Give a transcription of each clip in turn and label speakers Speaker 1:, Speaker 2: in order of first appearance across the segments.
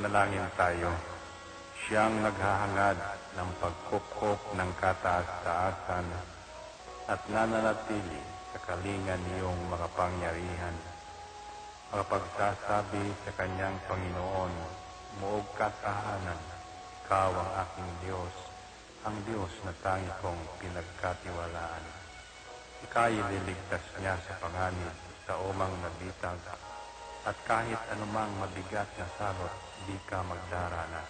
Speaker 1: Manalangin tayo. Siyang naghahangad ng pagkupkop ng kataas-taasan at nananatili sa kalingan niyong makapangyarihan. Makapagsasabi sa kanyang Panginoon, muog katahanan, ikaw ang aking Diyos, ang Diyos na tangi kong pinagkatiwalaan. Ika'y liligtas niya sa panganib sa umang nabitag, at kahit anumang mabigat na salot, di ka magdarana.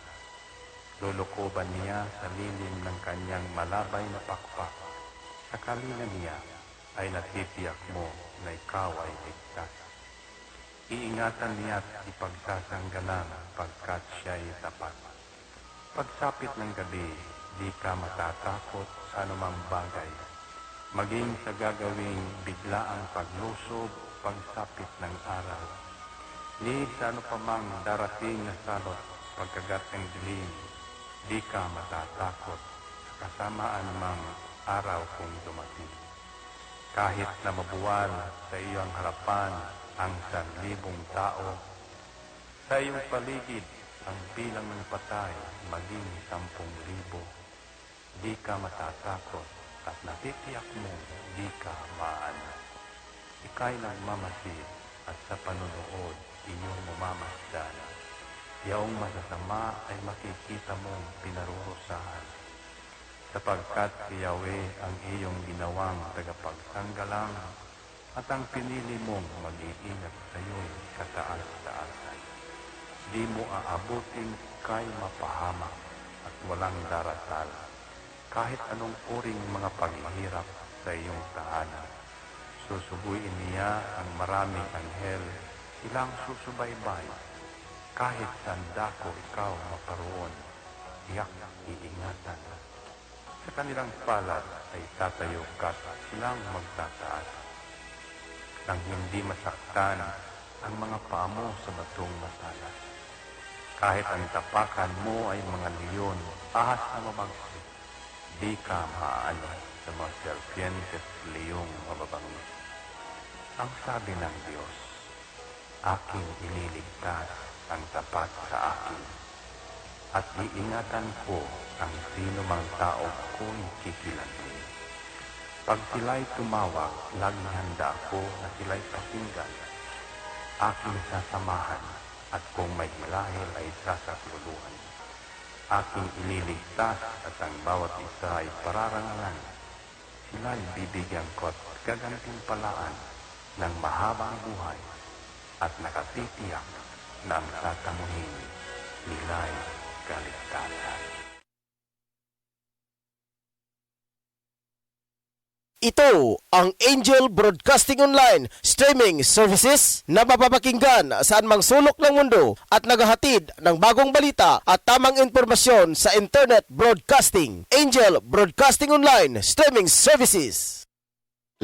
Speaker 1: Lulukoban niya sa lilim ng kanyang malabay na pakpak. Sa kalingan niya ay natitiyak mo na ikaw ay ligtas. Iingatan niya at ipagsasanggalang pagkat siya'y tapat. Pagsapit ng gabi, di ka matatakot sa anumang bagay. Maging sa gagawing biglaang paglusob, pagsapit ng araw. Ni sa ano pa mang darating na salot, pagkagat ng dilim, di ka matatakot sa kasamaan mang araw kung dumating. Kahit na mabuwal sa iyong harapan ang 1,000 tao, sa iyong paligid ang bilang ng patay maging 10,000, di ka matatakot at natitiyak mo di ka maano. Ika'y nagmamasid at sa panunood inyong mamamasdan. Yaong masasama ay makikita mong pinarurusahan, sapagkat si Yahweh ang iyong ginawang tagapagsanggalang at ang pinili mong mag-iingat sa iyo'y kataas-taasan. Di mo aabutin kay mapahamak at walang darasal, kahit anong uring mga paghihirap sa iyong tahanan. Susubuin niya ang maraming anghel, silang susubaybay. Kahit saan dako ikaw maparoon, iyak iingatan. Sa kanilang palad ay tatayo ka at silang magtataas. Nang hindi masaktan ang mga paa mo sa batong matalas. Kahit ang tapakan mo ay mga leon, ahas na mabagsik, di ka maaano sa mga serpientes leyong mababangis. Ang sabi ng Diyos, aking iniligtas ang tapat sa akin, at iingatan ko ang sino mang tao ko'y kikilantin. Pag sila'y tumawag, laging handa ako na sila'y pakinggan. Aking sasamahan, at kung may hilahil ay sasakluluhan. Aking ililigtas at ang bawat isa ay pararangalan. Sila'y bibigyan ko at gagantimpalaan ng mahabang buhay at nakatitiyak na ang tatamuhin nila'y kaligtasan.
Speaker 2: Ito ang Angel Broadcasting Online streaming services na mapapakinggan saan mang sulok ng mundo at naghahatid ng bagong balita at tamang impormasyon sa internet broadcasting. Angel Broadcasting Online streaming services.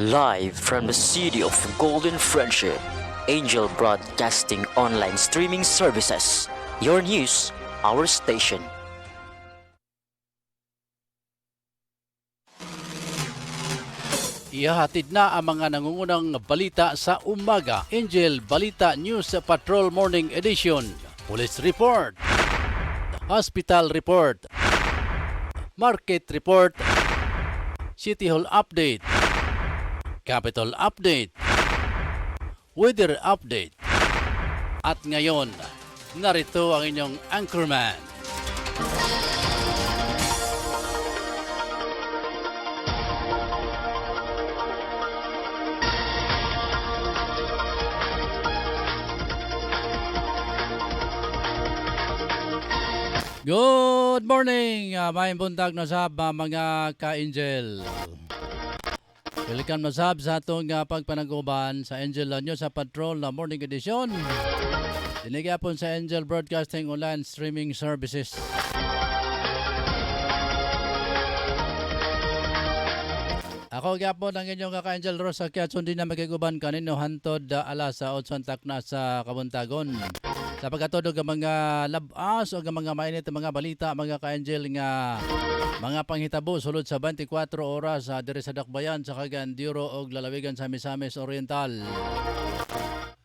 Speaker 3: Live from the city of Golden Friendship, Angel Broadcasting Online streaming services. Your news, our station.
Speaker 4: Ihahatid na ang mga nangungunang balita sa umaga. Angel Balita News Patrol Morning Edition. Police Report. Hospital Report. Market Report. City Hall Update. Capital Update. Weather Update. At ngayon, narito ang inyong anchorman. Good morning! May buntag na sab mga ka-Angel. Welcome na sab sa atong pagpanaguban sa Angel News sa Patrol na Morning Edition. Dinigapon sa Angel Broadcasting Online Streaming Services. Ako gyapon ang inyong kaka-Angel Rosa Kiatson din na magiguban kanino hantod alas sa 8 na sa kabuntagon. Sa pagkatodog ang mga labas o ang mga mainit mga balita mga ka-Angel nga mga panghitabo sulod sa 24 oras sa dire sa Dakbayan sa Cagayan de Oro og lalawigan sa Misamis Oriental.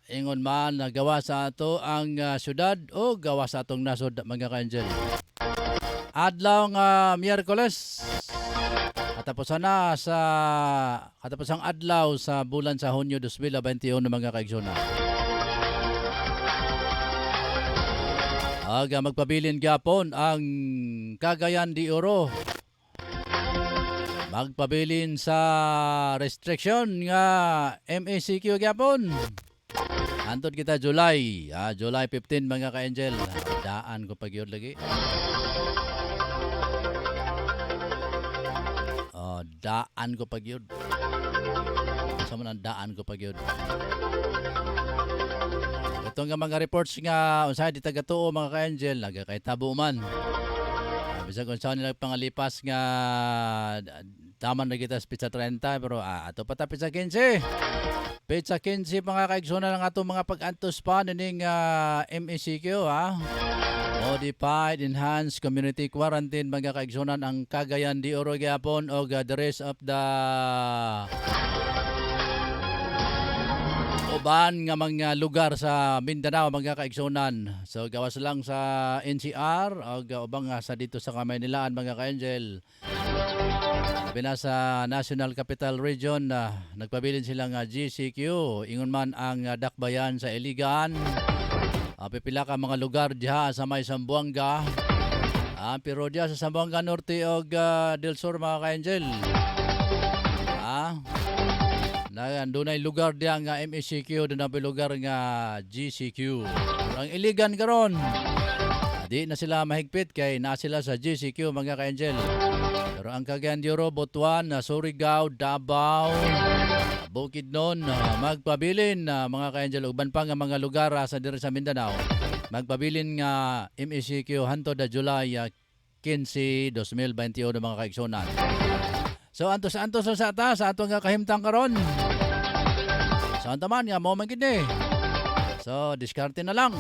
Speaker 4: ingon man na gawa sa ato ang syudad o gawa sa atong nasod mga ka-angel. Adlaw nga Miyerkules katapos ang adlaw sa bulan sa Hunyo 2021 mga kaigsoon. Aga magpabilin gyapon ang Cagayan de Oro. Magpabilin sa restriction nga MACQ gyapon. Antod kita July, July 15 mga ka-angel. Daan ko pagyod lagi. Daan ko pagyod. Sa man ang daan ko pagyod. Ito nga mga reports nga unsay di taga-tuo mga ka-angel, nagakay tabo man. Bisag kung saan nila pangalipas nga taman na kita sa pizza 30 pero ato pa ta pizza 15. Pizza 15 mga kaigsoon lang ato mga pag-antos pa ning MACQ Modified Enhanced Community Quarantine mga kaigsunan ang Cagayan de Oro gyapon o the rest of the uban nga mga lugar sa Mindanao mga kaigsunan. So gawas lang sa NCR o ubang sa dito sa Kamaynilaan mga ka-angel. Sabi na sa National Capital Region, nagpabilin silang GCQ. Ingon man ang dakbayan sa Iligan. Pipila ka mga lugar diha sa may Zamboanga. Pero diha sa Zamboanga Norte o Del Sur mga ka-angel. Doon ay lugar diha nga MACQ, doon ay lugar nga GCQ. Ang Iligan karon, di na sila mahigpit kay na sila sa GCQ mga ka-angel. Pero ang Cagayan de Oro, Butuan, Surigao, Davao, Bukidnon, magpabilin mga ka-angel uban pa nga mga lugar sa diri sa Mindanao. Magpabilin nga MACQ hantod da July 15, 2021 mga kaigsunan. So antos sa ata sa ato nga kahimtang karon. So antaman nga mo man gid ni. So diskarte na lang.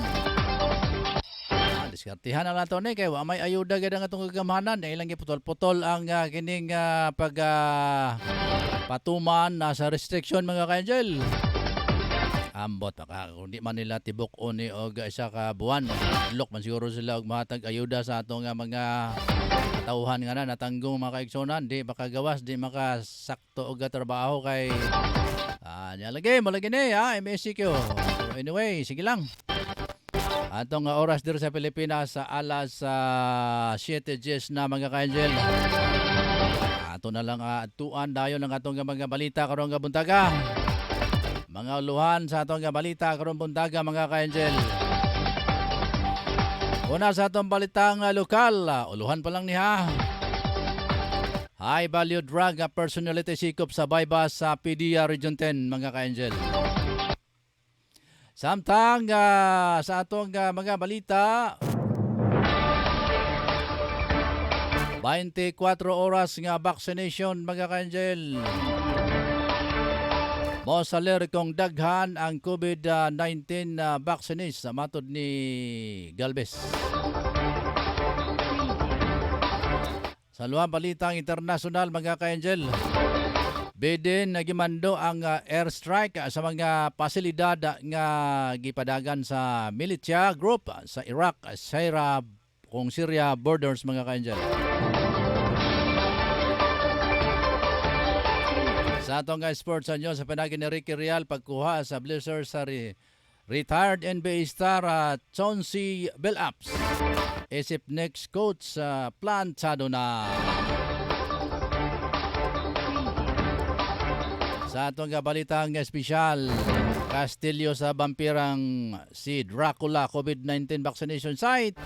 Speaker 4: Diskartihan na lang ito ni kaya may ayuda ganda nga itong gagamanan. Ilang putol-putol ang kining patuman sa restriction mga ka-angel. Ambot kung di man nila tibok o ni o isa ka buwan. Lok man siguro sila og mahatag ayuda sa atong mga katauhan nga na natanggong mga kaigsonan. Di makagawas, di makasakto og trabaho kay malagi ni MACQ. So anyway, sige lang. Atong oras dito sa Pilipinas sa alas 7:10 na mga ka-angel. Ato na lang atuan dayon ang atong mga balita karon nga buntaga. Mga uluhan sa atong nga balita karon buntaga mga ka-angel. Una sa atong balitang lokal, uluhan pa lang niha. High value drug personality sikop sa bypass sa PDEA Region 10 mga ka-angel. Samtang sa atong mga balita, 24 oras nga vaccination mga ka-angel. Mosaler kong daghan ang COVID-19 vaccines sa matod ni Galvez. Sa luha balitang internasyonal mga ka-angel, Biden nagimando ang airstrike sa mga pasilidad nga gipadagan sa militia group sa Iraq, Syria borders mga ka-angel. Sa atong sports anyo sa panagin ni Ricky Real pagkuha sa Blazers sa retired NBA star Chauncey Billups. Isip next coach plantado na. Sa atong balitang espesyal, Castillo sa vampirang si Dracula COVID-19 vaccination site.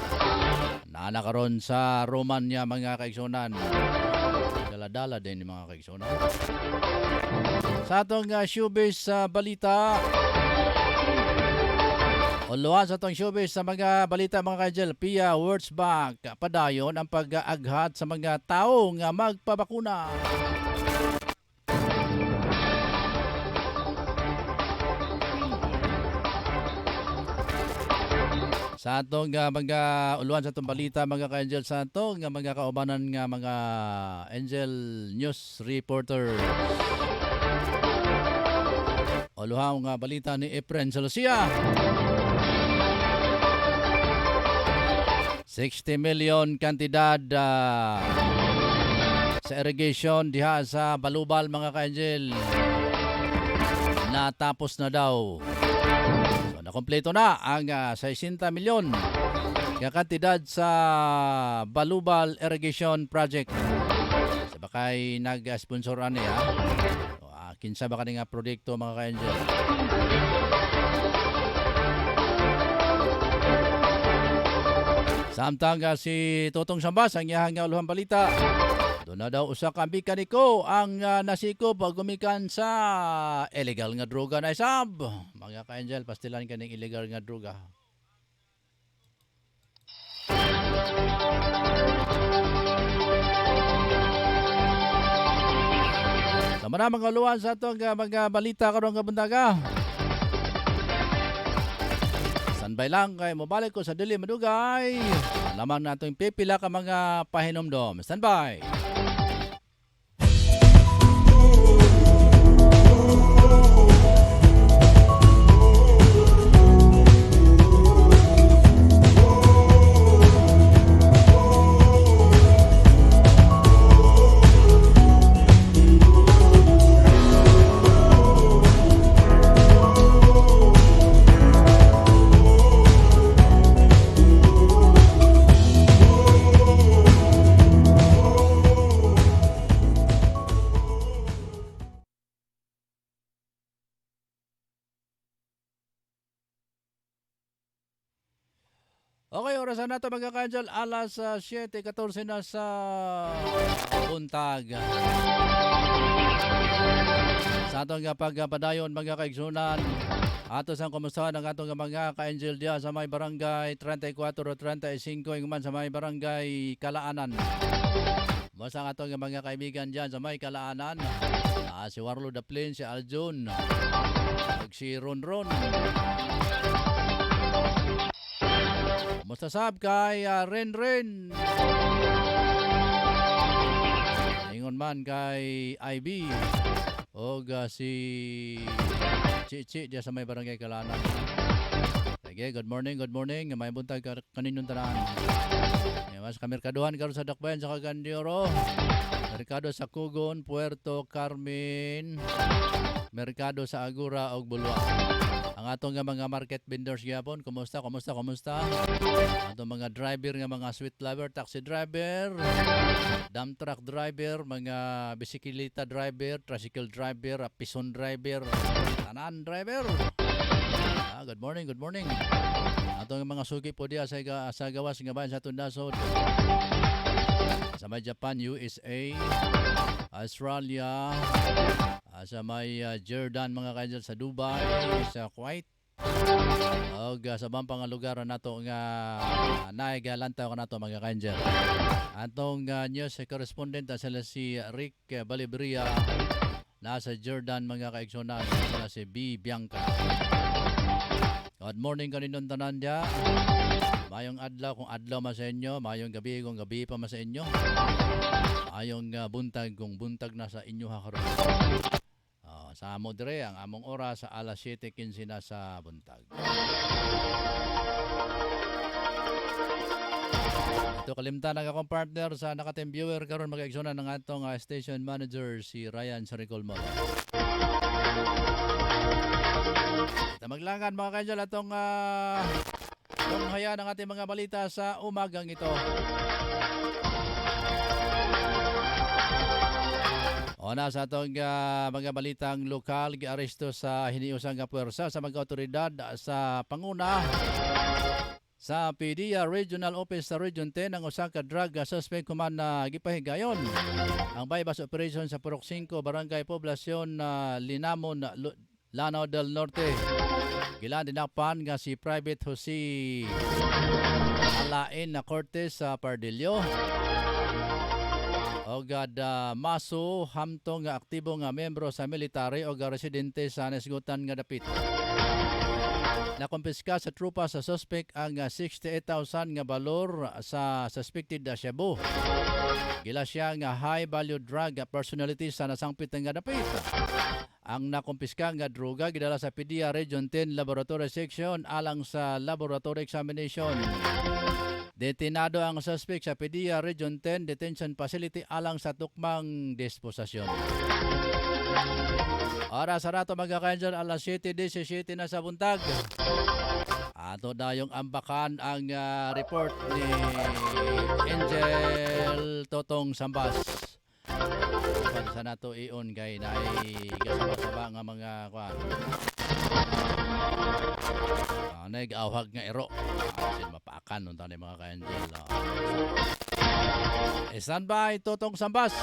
Speaker 4: Nanakaroon sa Romania mga kaigsunan. Dala-dala din mga kaigsunan. Sa atong showbiz balita, uluhan sa atong showbiz sa mga balita mga kaigel, Pia Wurtzbach padayon ang pag-aghat sa mga tao nga magpabakuna. Sa atong mga uluan sa atong balita mga ka-angel sa atong mga kaubanan nga mga Angel News reporter. Uluhaw nga balita ni Efren Salosia. 60 million kantidad sa irrigation diha sa Balubal mga ka-angel. Natapos na daw. So, nakompleto na ang 60 milyon kantidad sa Balubal Irrigation Project. Sabakay nag-sponsor ani ha. So, kinsa ba kani nga proyekto mga ka-angel? Samtang si Totong Sambas ang iyahang nga uluhang balita. Doon na daw usa ka mekaniko ang nasiko pag gumikan sa illegal nga droga na isab. Mga ka-angel, pastilan kaning illegal nga droga. Sama na mga uluhan sa itong mga balita karong kabuntaga. Standby lang kay mobalik ko sa dili madugay. Lamang natong pipila ka mga pahinomdom. Standby. Okay, orasan na ito mga ka-angel. Alas 7:14 na sa buntag. Sa atong pagpadayon mga kaigsunan, ato sang kumustahan ang atong mga ka-angel diya sa may barangay 34 o 35 man sa may barangay Kalaanan. Basta ang atong mga kaibigan diyan sa may Kalaanan, si Warlo Daplin, si Aljun, si Ronron. Mustasab kay Ren. Ingon man kay IB o si Chichi diya sa may barangay Kalaanan. Okay, good morning. May buntag kaninong tanan. Mas kamerkaduhan karon sa Dakbayan sa Cagandioro. Merkado sa Kugon, Puerto Carmen. Merkado sa Agura ug Bulwa. Ang atong nga mga market vendors gyapon, kumusta? Atong mga driver nga mga sweet lover, taxi driver, dump truck driver, mga bisikleta driver, tricycle driver, pison driver, tanan driver. Good morning. Atong mga sugi po diya sa gawas nga bayan sa atong nasod. Sa may Japan, USA, Australia, sa may Jordan mga kaidol, sa Dubai, sa Kuwait, o sa bang lugar nato nga naigalantaw ka nato mga kaidol. Atong news correspondent sila si Rick Balibria, nasa Jordan mga kaigsunan, sila si B. Bianca. Good morning kaninon tanan dia. Mayong adlaw kung adlaw ma sa inyo, mayong gabi kung gabi pa ma sa inyo. Mayong buntag kung buntag na sa inyo ha karon. Sa amo dire ang among oras sa alas 7:15 na sa buntag. Ito kalimtan ang akong partner sa nakatim viewer karon mag-aksyonan ng atong station manager si Ryan Saricol Molo. Maglangan mga kanjal atong tunghaya ng ating mga balita sa umagang ito. Una sa atong mga balitang lokal, giaresto sa hiniusang puwersa sa mga otoridad sa panguna sa PDEA Regional Office sa Region 10 ang usa ka drug suspect kuman na gipahigayon ang bypass operation sa Purok 5 Barangay Poblasyon Linamon, Lanao del Norte. Gilan dinapan nga si Private Jose Alain na Cortez sa Pardillo. O maso hamtong nga aktibo nga membro sa military o residente sa nasgutan nga dapit. Nakumpiska sa trupa sa suspect ang 68,000 nga balor sa suspected na shabu. Gila siya nga high value drug personality sa nasangpit nga dapit. Ang nakumpiska nga droga gidala sa PDEA Region 10 Laboratory Section alang sa laboratory examination. Detinado ang suspect sa PDEA Region 10 Detention Facility alang sa tukmang disposasyon. Oras sa rato mga ka-angel, alas 7:17 na sa buntag. Ato na yung ambakan ang report ni Angel Totong Sambas. Sa nato iyon kay na kasama-saba nga mga kwan. Nag-awhag nga ero. Sin mapaakan unta ni mga ka-angel. Standby Totong Sambas.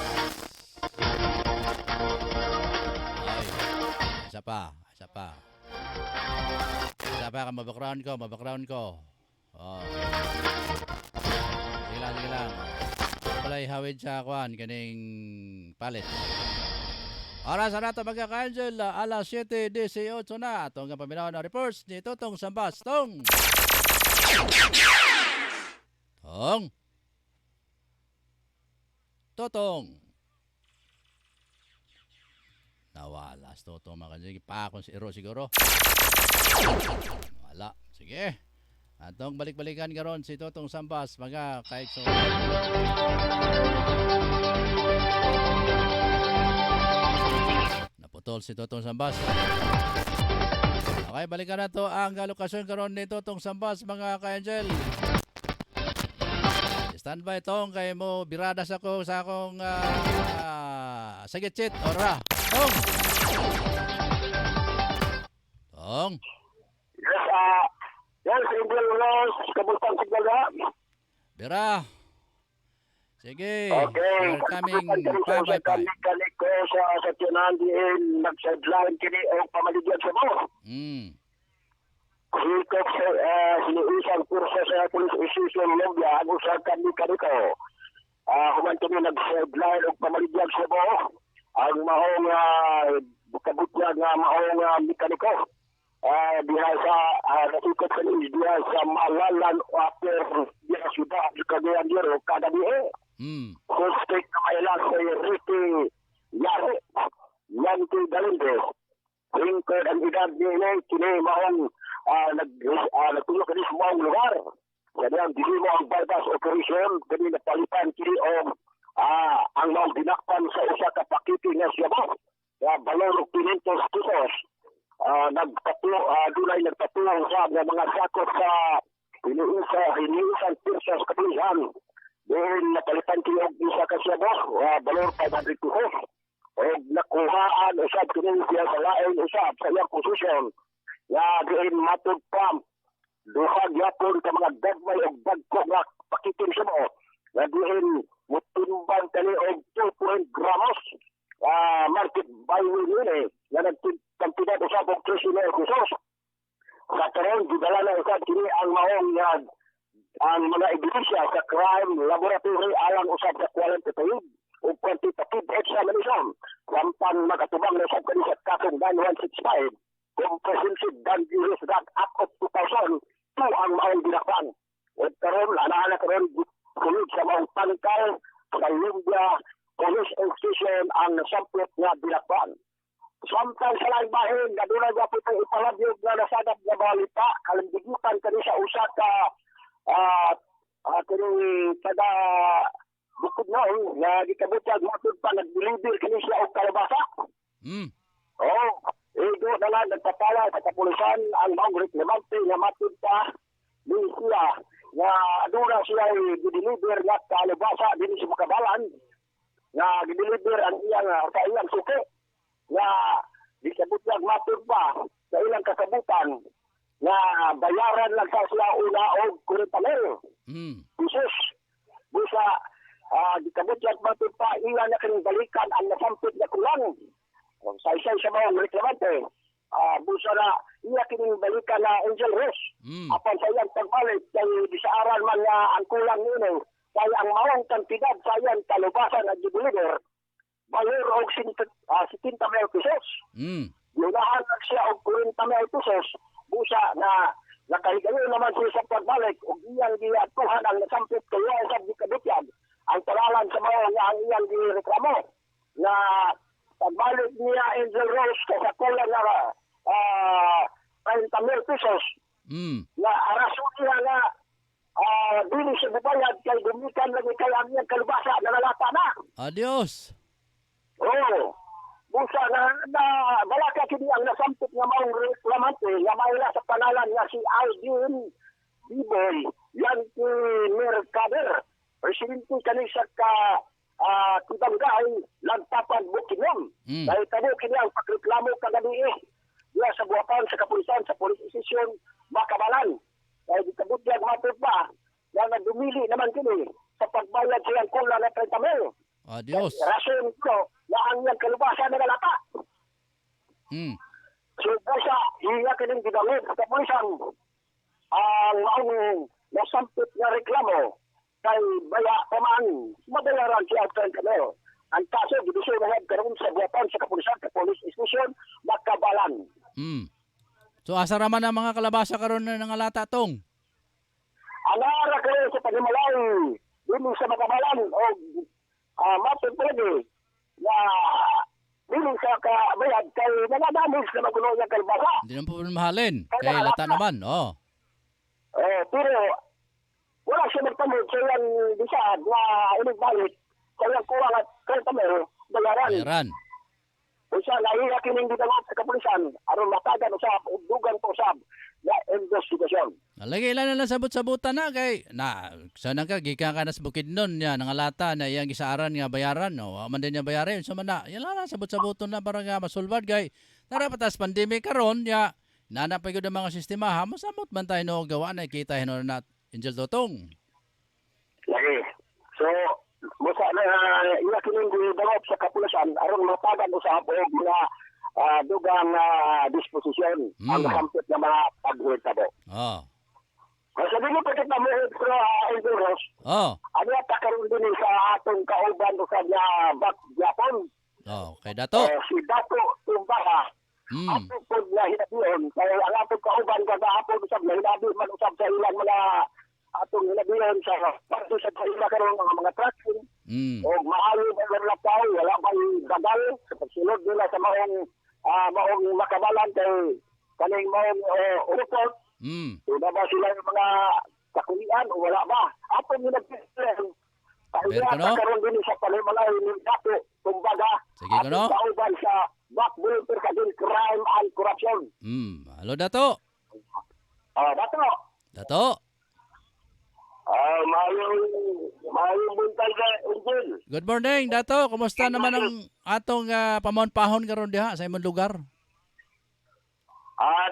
Speaker 4: Isa pa. Isa pa ka mabackground ko. Oh. Sige lang. Palay hawid sa kwan kaning palit. Oras na nato mga ka-angel, alas 7:18 na. Itong paminaw na reports ni Totong Sambas. Tong! Nawala si Totong mga ka-angel. Paakon si Iro siguro. Wala. Sige. Atong balik-balikan karon si Totong Sambas mga kaigso. Naputol si Totong Sambas. Okay, balikan na to ang lokasyon karon ni Totong Sambas mga ka-angel. Standby tong kay mo birada sa ko sa akong sagitsit ora. Tong.
Speaker 5: Yes, Angel Ross, kabutang sigala.
Speaker 4: Bira. Sige.
Speaker 5: Okay.
Speaker 4: We're coming
Speaker 5: Sa
Speaker 4: 5 by 5.
Speaker 5: kalik ko sa tiyanan din, nagsadlaan kini o pamaligyan sa mo. Hikot sa siniisang kurso sa Police Station Lobya, ang usag kami kaniko. Human kami nagsadlaan o pamaligyan sa mo. Ang mahong kabutyan nga mahong mekaniko. Diha sa nasikot sa diha sa Malalan after diha sudah di Cagayan de Oro kada diha. Suspect na may lang sa Ricky Yare. Yanti Galinde. Tingkod ang edad niya kini maong nagtulog kini sa maong lugar. Kaya ang dili mo ang bypass operation kini napalitan kini ang maong dinakpan sa usa ka pakiti nga siya mo. Balor 500 pesos. Dunay nagpatulong sa mga sakot sa hiniusan pesos kapulisan. Dahil napalitan kayo isa ka siya boss, balor 500 pesos. O nakuhaan usab kinin siya sa lain usab sa iyang posisyon. Diin matod pump, duhag yapon ka mga dagmay o bagko nga pakitin siya mo. Diin mutimbang kani o 2 gramos. Market value yun na nagtagpinat usab og 13 pesos. Sa karon gidala na usab kini ang maong ang mga ebidensya sa crime laboratory alang usab sa qualitative o quantitative examination. Samtang magatubang na usab kani sa kasong 9165 Comprehensive Dangerous Drug Act of 2002 ang maong dinakpan. At karon ana karon sulod sa maong pangkal sa Lumbia Police Station ang samplet nga dinakpan. Samtang sa laing bahin, nadunay nga po itong ipalabyog na nasagap na balita, kalambigitan kani sa usa ka kini taga bukod noon, na gikabutyag matod pa, nag-deliver kani siya og kalabasa. Ego na lang nagpapala sa kapulisan ang maong reklamante nga matod pa ni siya nga aduna siya i-deliver nga kalabasa din sa Makabalan nga gideliver ang sa iyang suki nga gikabutyag matod pa sa ilang kasabutan nga bayaran lang sa siya una og 40,000 pesos. Busa gikabutyag matod pa iya na kaning balikan ang nasampit na kulang. Sa isa sa mga reklamante, busa na iya kining balikan na Angel Ross. Apan sa iyang pagbalik kay disaaran man nga ang kulang nini kaya ang maong kantidad sa iyang kalubasan na gideliver bayar og 70,000 pesos. Yunahan siya og 40,000 pesos busa na nakahigayon naman siya sa pagbalik ug iyang giatuhan ang nasampit kaya sa gikadutyan ang talalan sa mga nga ang iyang gireklamo na pagbalik niya Angel Rose sa kulang na 30,000 pesos na arason niya nga dili siya bubayad kay gumikan lagi kay ang iyang kalubasa na lalata na.
Speaker 4: Adios.
Speaker 5: Oo. Busa na balaka kini ang nasampit nga maong reklamante nga maila sa panalan nga si Aldin Biboy yan si Mercader presidente kanisa ka Tibanggay Lantapan Bukidnon. Dahil tabo kini ang pagreklamo kagabi diya sa buwapan sa kapulisan sa police station Makabalan. Dahil itabot niya matod pa na nagdumili naman kini sa pagbayad sa iyang kulang na 30,000.
Speaker 4: Adios.
Speaker 5: Rason ko na ang iyang kalubasa na lalata. So, basta, iya kining gidamit sa kapulisan ang maong nasampit na reklamo kay baya paman mabayaran siya ang 30,000. Ang kaso, dibisyo na head karoon sa buwatan sa kapulisan sa police station Makabalan.
Speaker 4: So asa raman ang mga kalabasa karon na nangalata tong?
Speaker 5: Anara kayo sa paghimalay dili sa Makabalan o matod pwede na dili sa kabayad kay nanadamig sa magulo niya kalbasa.
Speaker 4: Hindi naman po mahalin. Kay lata naman.
Speaker 5: Pero wala siya magtamod sa iyang bisad na inigbalik sa iyang kuwang at kaltamero bayaran.
Speaker 4: Bayaran.
Speaker 5: Usa nahiya kining gidawat sa kapulisan aron matagan usab ug dugan pa usab na investigasyon.
Speaker 4: Lagi ilan na lang sabot-sabutan na kay na sana ka gikan ka na sa Bukidnon niya nangalata na iyang gisaaran nga bayaran no man din niya bayaran so man na yan lang sabot-sabuton na para nga masulbad kay tara patas pandemic karon ya nana pa gyud ang mga sistema ha masamot man tayo no gawa na kita hino na Angel Totong.
Speaker 5: Lagi. So musa na iya kining gidawat sa kapulisan aron matagan usab og mga dugang disposisyon ang kampit nga mga paghitabo. Kasi dili pa kita mo sa Enduros. Ano ta karon din sa atong kauban sa back Japon.
Speaker 4: Kay Dato.
Speaker 5: Si Dato Tumbaha. Ato po na hinabiyon. Kaya ang atong kauban kagahapon usab na hinabi man usab sa ilang mga atong hinabiyon sa parto sa kanila karon mga tracking. O maayo ba ang lakaw, wala bang dagal sa pagsulod nila sa maong Makabalan kay kaning maong report. Wala ba sila yung mga kakulian o wala ba? Atong hinabiyon. Kaya karon din sa palimalay ni Dato Tumbaga.
Speaker 4: Sige ko no.
Speaker 5: Kauban sa backbone perkadin crime and corruption.
Speaker 4: Halo Dato. Dato.
Speaker 5: Mayong buntag ka, Angel.
Speaker 4: Good morning, Dato. Kumusta naman ang atong pamon-pahon karon diha sa imong lugar?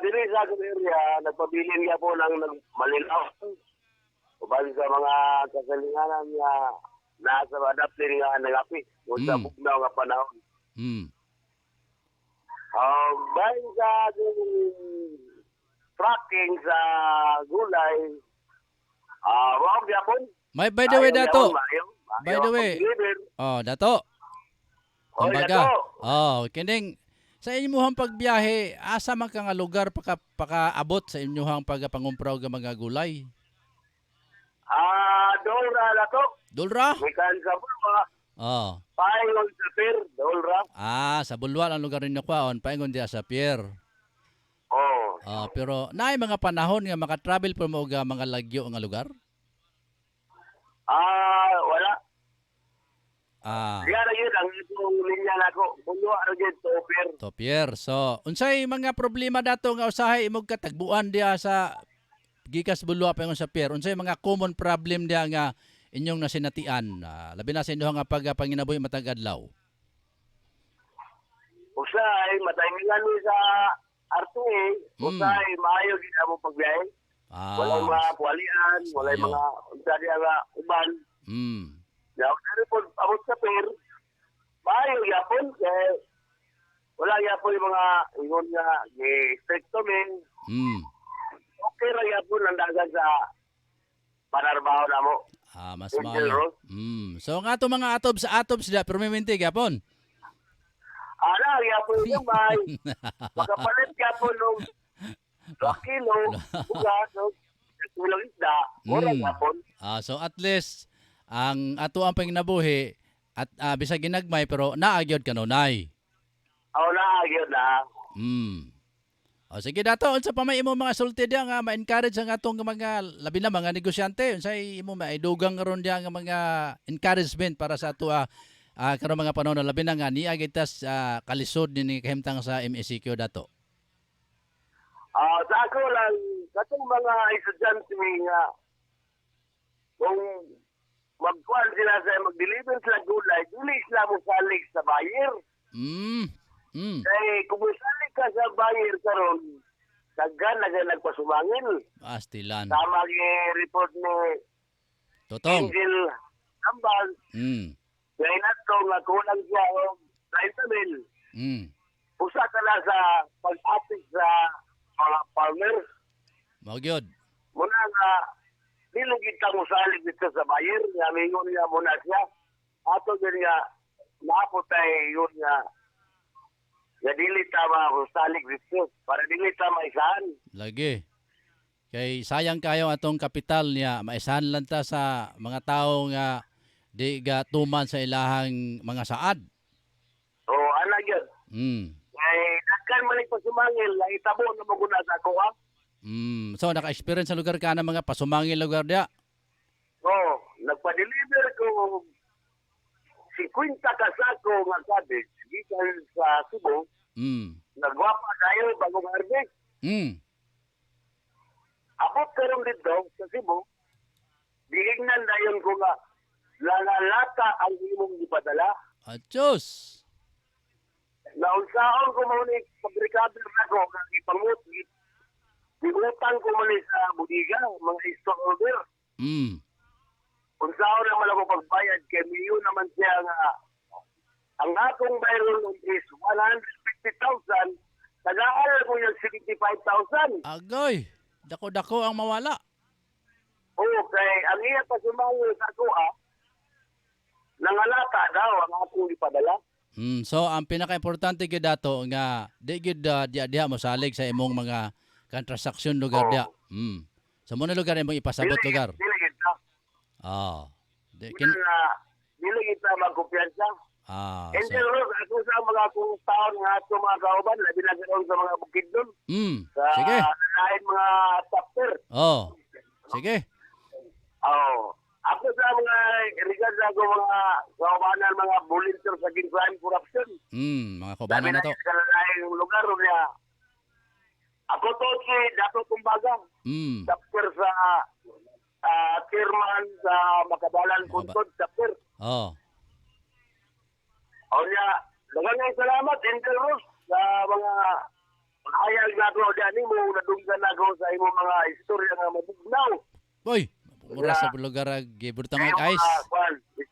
Speaker 5: Dili sa akong area, nagpabilin nga po ng malinaw. Uban sa mga kasalinganan nga nasa adapter nga nagapi o sa bugnaw nga panahon. Bayan sa tracking sa gulay, wow, Japon.
Speaker 4: By the way, Dato. By the way. Dato. Kumbaga. Kining sa inyong pagbiyahe, asa man ka nga lugar pakaabot sa inyong pagpangumpraw nga mga gulay?
Speaker 5: Dolra Dato.
Speaker 4: Dolra?
Speaker 5: Mikan sa Bulwa. Paingon sa Pier, Dolra.
Speaker 4: Sa Bulwa ang lugar ninyo kwaon, paingon diya sa Pier. Pero naay mga panahon nga maka-travel po mo mga lagyo nga lugar?
Speaker 5: Wala. Kaya yun ang itong linya na ko. Puno ano dyan, Topier.
Speaker 4: Topier. So, unsay mga problema dato nga usahay imong katagbuan diya sa gikas Bulwa pa sa Pier? Unsay mga common problem diya nga inyong nasinatian? Labi na sa inyo nga pagpanginabuhi matag adlaw.
Speaker 5: Usay, matahingan ni sa RTA. Usay, maayo din mo pagbiyahe. Walay mga puwalian, walay mga unsari nga uban. Now, po abot sa Pier, maayo yapon, kaya wala yapon yung mga ingon nga ni-expecto men. Okay ra yapon ang dagan sa panarbaho na mo.
Speaker 4: Mas maayo. So, nga ito mga atobs sila, pero may mintig yapon.
Speaker 5: Yapon yung may. Makapalit yapon nung kilo, bugas, kulang isda, mura hapon.
Speaker 4: So at least ang ato ang panginabuhi at bisag ginagmay pero naagyod kanunay.
Speaker 5: Aw na, yun na.
Speaker 4: O sige dato, unsa pa may imo mga sulti diya nga ma-encourage ang atong mga labi na mga negosyante, unsay imo maidugang karon diya nga mga encouragement para sa ato karon mga panahon labi na nga niya gitas kalisod ni kahimtang sa MECQ dato.
Speaker 5: Sa ako lang, katong mga estudyante nga, kung magkuhan sila sa mag-deliver sila gulay, dili sila mo salig sa buyer. Kaya kung salig ka sa buyer karon, daghan na nagpasumangil.
Speaker 4: Astilan.
Speaker 5: Tama report ni
Speaker 4: Totong.
Speaker 5: Angel Ambal. Kaya nato nga kulang siya o 30 mil. Usa ka na sa pag-atik sa mga farmers.
Speaker 4: Magyod.
Speaker 5: Muna nga, dili kita mo salig dito sa buyer, nga mingon nga muna siya. Ato din nga, naapotay yun nga dili tama ako salig dito, para dili tama isahan.
Speaker 4: Lagi. Kay sayang kayo atong kapital niya, maisahan lang ta sa mga tao nga di ga tuman sa ilahang mga saad.
Speaker 5: O, anak yun. Kaya, nagkan maling pasumangil, na itabo na maguna sa ako, ha?
Speaker 4: So, naka-experience sa lugar ka ng mga pasumangil lugar diya?
Speaker 5: Oo, nagpa-deliver ko 50 kasako nga cabbage gikan sa Cebu. Nagwapa kayo bagong harvest. Abot karon dito sa Cebu, diignan dayon ko nga lalata ang imong ipadala.
Speaker 4: Atsos!
Speaker 5: Naunsaon ko mo ni pabrikador na ko nga ipanguti. Diutang ko man sa budiga, mga store order. Unsaon naman ako pagbayad kay milyon naman siya nga ang akong bayron is 150,000, tagaan ko yung 75,000.
Speaker 4: Agoy! Dako-dako ang mawala.
Speaker 5: Oo, kay ang iya pa sumangil sa kuha, nangalata daw ang akong ipadala.
Speaker 4: So, ang pinaka-importante gid dato nga di gid diha mo salig sa imong mga transaksyon lugar diha. Sa muna lugar imong ipasabot lugar.
Speaker 5: Dili kita. Dili kita magkumpiyansa. Angel Rose, ako sa mga kung taon nga ato mga kauban, labi na ganoon sa mga bukid doon.
Speaker 4: Sige.
Speaker 5: Sa lain mga chapter.
Speaker 4: Sige.
Speaker 5: Ako sa mga irigan sa ako mga kaubanan, mga volunteer sa crime corruption.
Speaker 4: Mga kaubanan na to.
Speaker 5: Labi na lain lugar niya. Ako to si Dato Tumbaga. Chapter sa chairman sa Makabalan Kuntod chapter. Niya, daghang salamat Angel Rose sa mga hayag na ko diyan mo nadunggan ako sa imong mga istorya nga mabugnaw.
Speaker 4: Boy, mura sa lugar giburtang ice.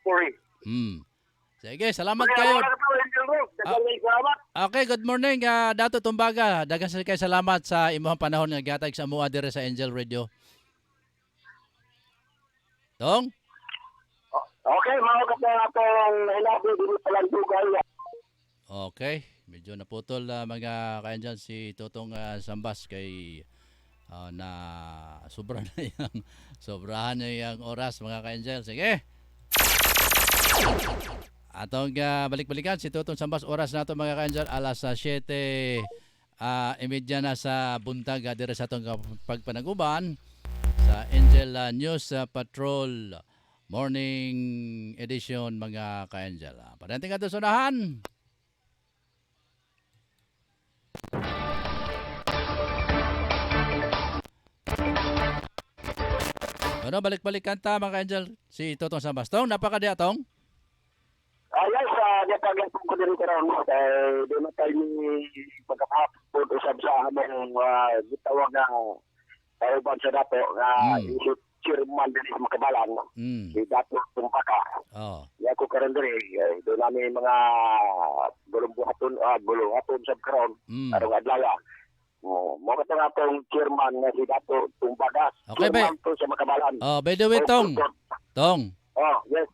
Speaker 5: Story.
Speaker 4: Sige, salamat kayo. Okay, good morning Dato Tumbaga. Daghang kay salamat sa imong panahon nga gihatag sa amuha dire sa Angel Radio. Tong?
Speaker 5: Okay, mga kapatid atong hilabi dito sa Landugay.
Speaker 4: Okay, medyo naputol mga kaanjan si Totong Sambas kay na sobrahan na yung oras mga kaanjan. Sige. Atong balik-balikan si Totong Sambas, oras nato mga kaanjan alas 7:30 na sa buntag dire sa atong pagpanaguban sa Angel News Patrol Morning Edition mga ka-Angel. Padating ka sa unahan. Ano, balik-balikan ta mga ka-Angel. Si Totong Sambas. Tong, napakadya tong?
Speaker 5: Yes, napagyan po ko din karoon. Doon na tayo ni pagkakapod usab sa among gitawag na tawag sa dato na isip chairman din sa Makabalan. Si Dato Tumbaga. Iya ko karon diri do namin mga bulong-buhaton sa karon arong adlaw. Mo ka nga tong chairman nga si Dato Tumbaga.
Speaker 4: Okay,
Speaker 5: chairman to sa Makabalan.
Speaker 4: By the way, Tong.
Speaker 5: Yes.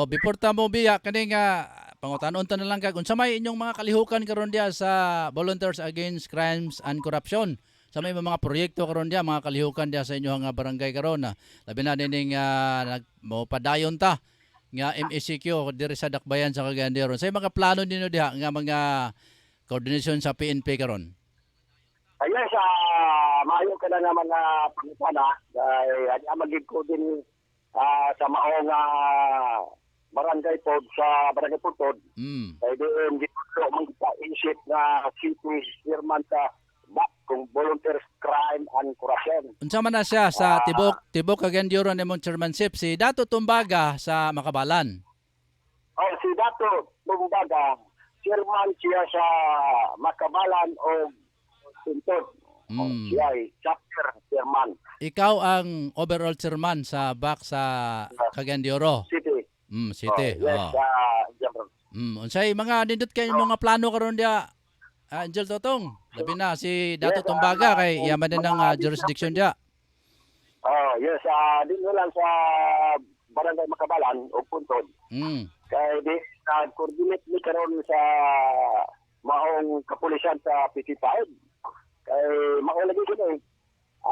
Speaker 4: Before ta mo biya kani nga pangutanon ta na lang kag unsa may inyong mga kalihukan karon diya sa Volunteers Against Crimes and Corruption. sa may mga proyekto karon dia, mga kalihukan dia sa inyo nga barangay karon na labi na dining mo padayon ta nga MECQ diri sa Dakbayan sa Cagayan de Oro. Sa mga plano ninyo diha nga mga coordination sa PNP karon?
Speaker 5: Ayan sa maayo ka na naman na pangutana dahil magig ko din sa maong barangay pod sa barangay Putod. Kaya din dito man kita isip na city chairman sa BAC kung volunteers crime and corruption.
Speaker 4: Unsa man na siya sa Tibok Cagayan de Oro nimong chairmanship si Dato Tumbaga sa Makabalan?
Speaker 5: Si Dato Tumbaga chairman siya sa Makabalan o Putod. Siya ay chapter chairman.
Speaker 4: Ikaw ang overall chairman sa BAC sa Cagayan de Oro.
Speaker 5: City.
Speaker 4: City.
Speaker 5: Yes, General.
Speaker 4: Unsay mga nindot kayo mga plano karon dia? Angel Totong, labi na si Dato Tumbaga kay yaman din ng jurisdiction dia.
Speaker 5: Yes, din lang sa barangay Makabalan o Puntod. Kaya di coordinate ni karon sa maong kapulisan sa PT5. Kay maulagi sila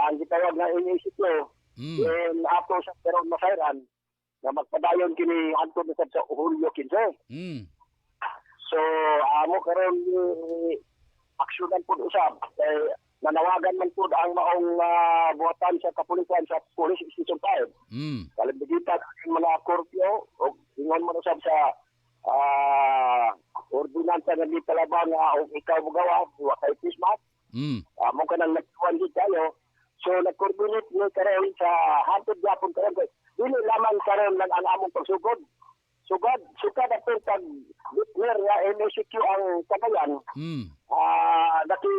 Speaker 5: ang gitawag na inisiplo ato sa karon masayran na magpadayon kini antud sa Hulyo 15. So amo karon aksyonan pud usab kay nanawagan man pud ang maong buhatan sa kapulisan sa Police Station 5. Kalabigita ang mga korpyo o ingon man usab sa ordinansa nga gitalabang og ikaw bugawa wa kay Christmas. Amo ka nang nagtuwan di tayo. So nag-coordinate ni karon sa hantod gyapon karon dili lamang karon lang ang among pagsugod. Sugad at pag declare nga MECQ ang Cagayan. Dati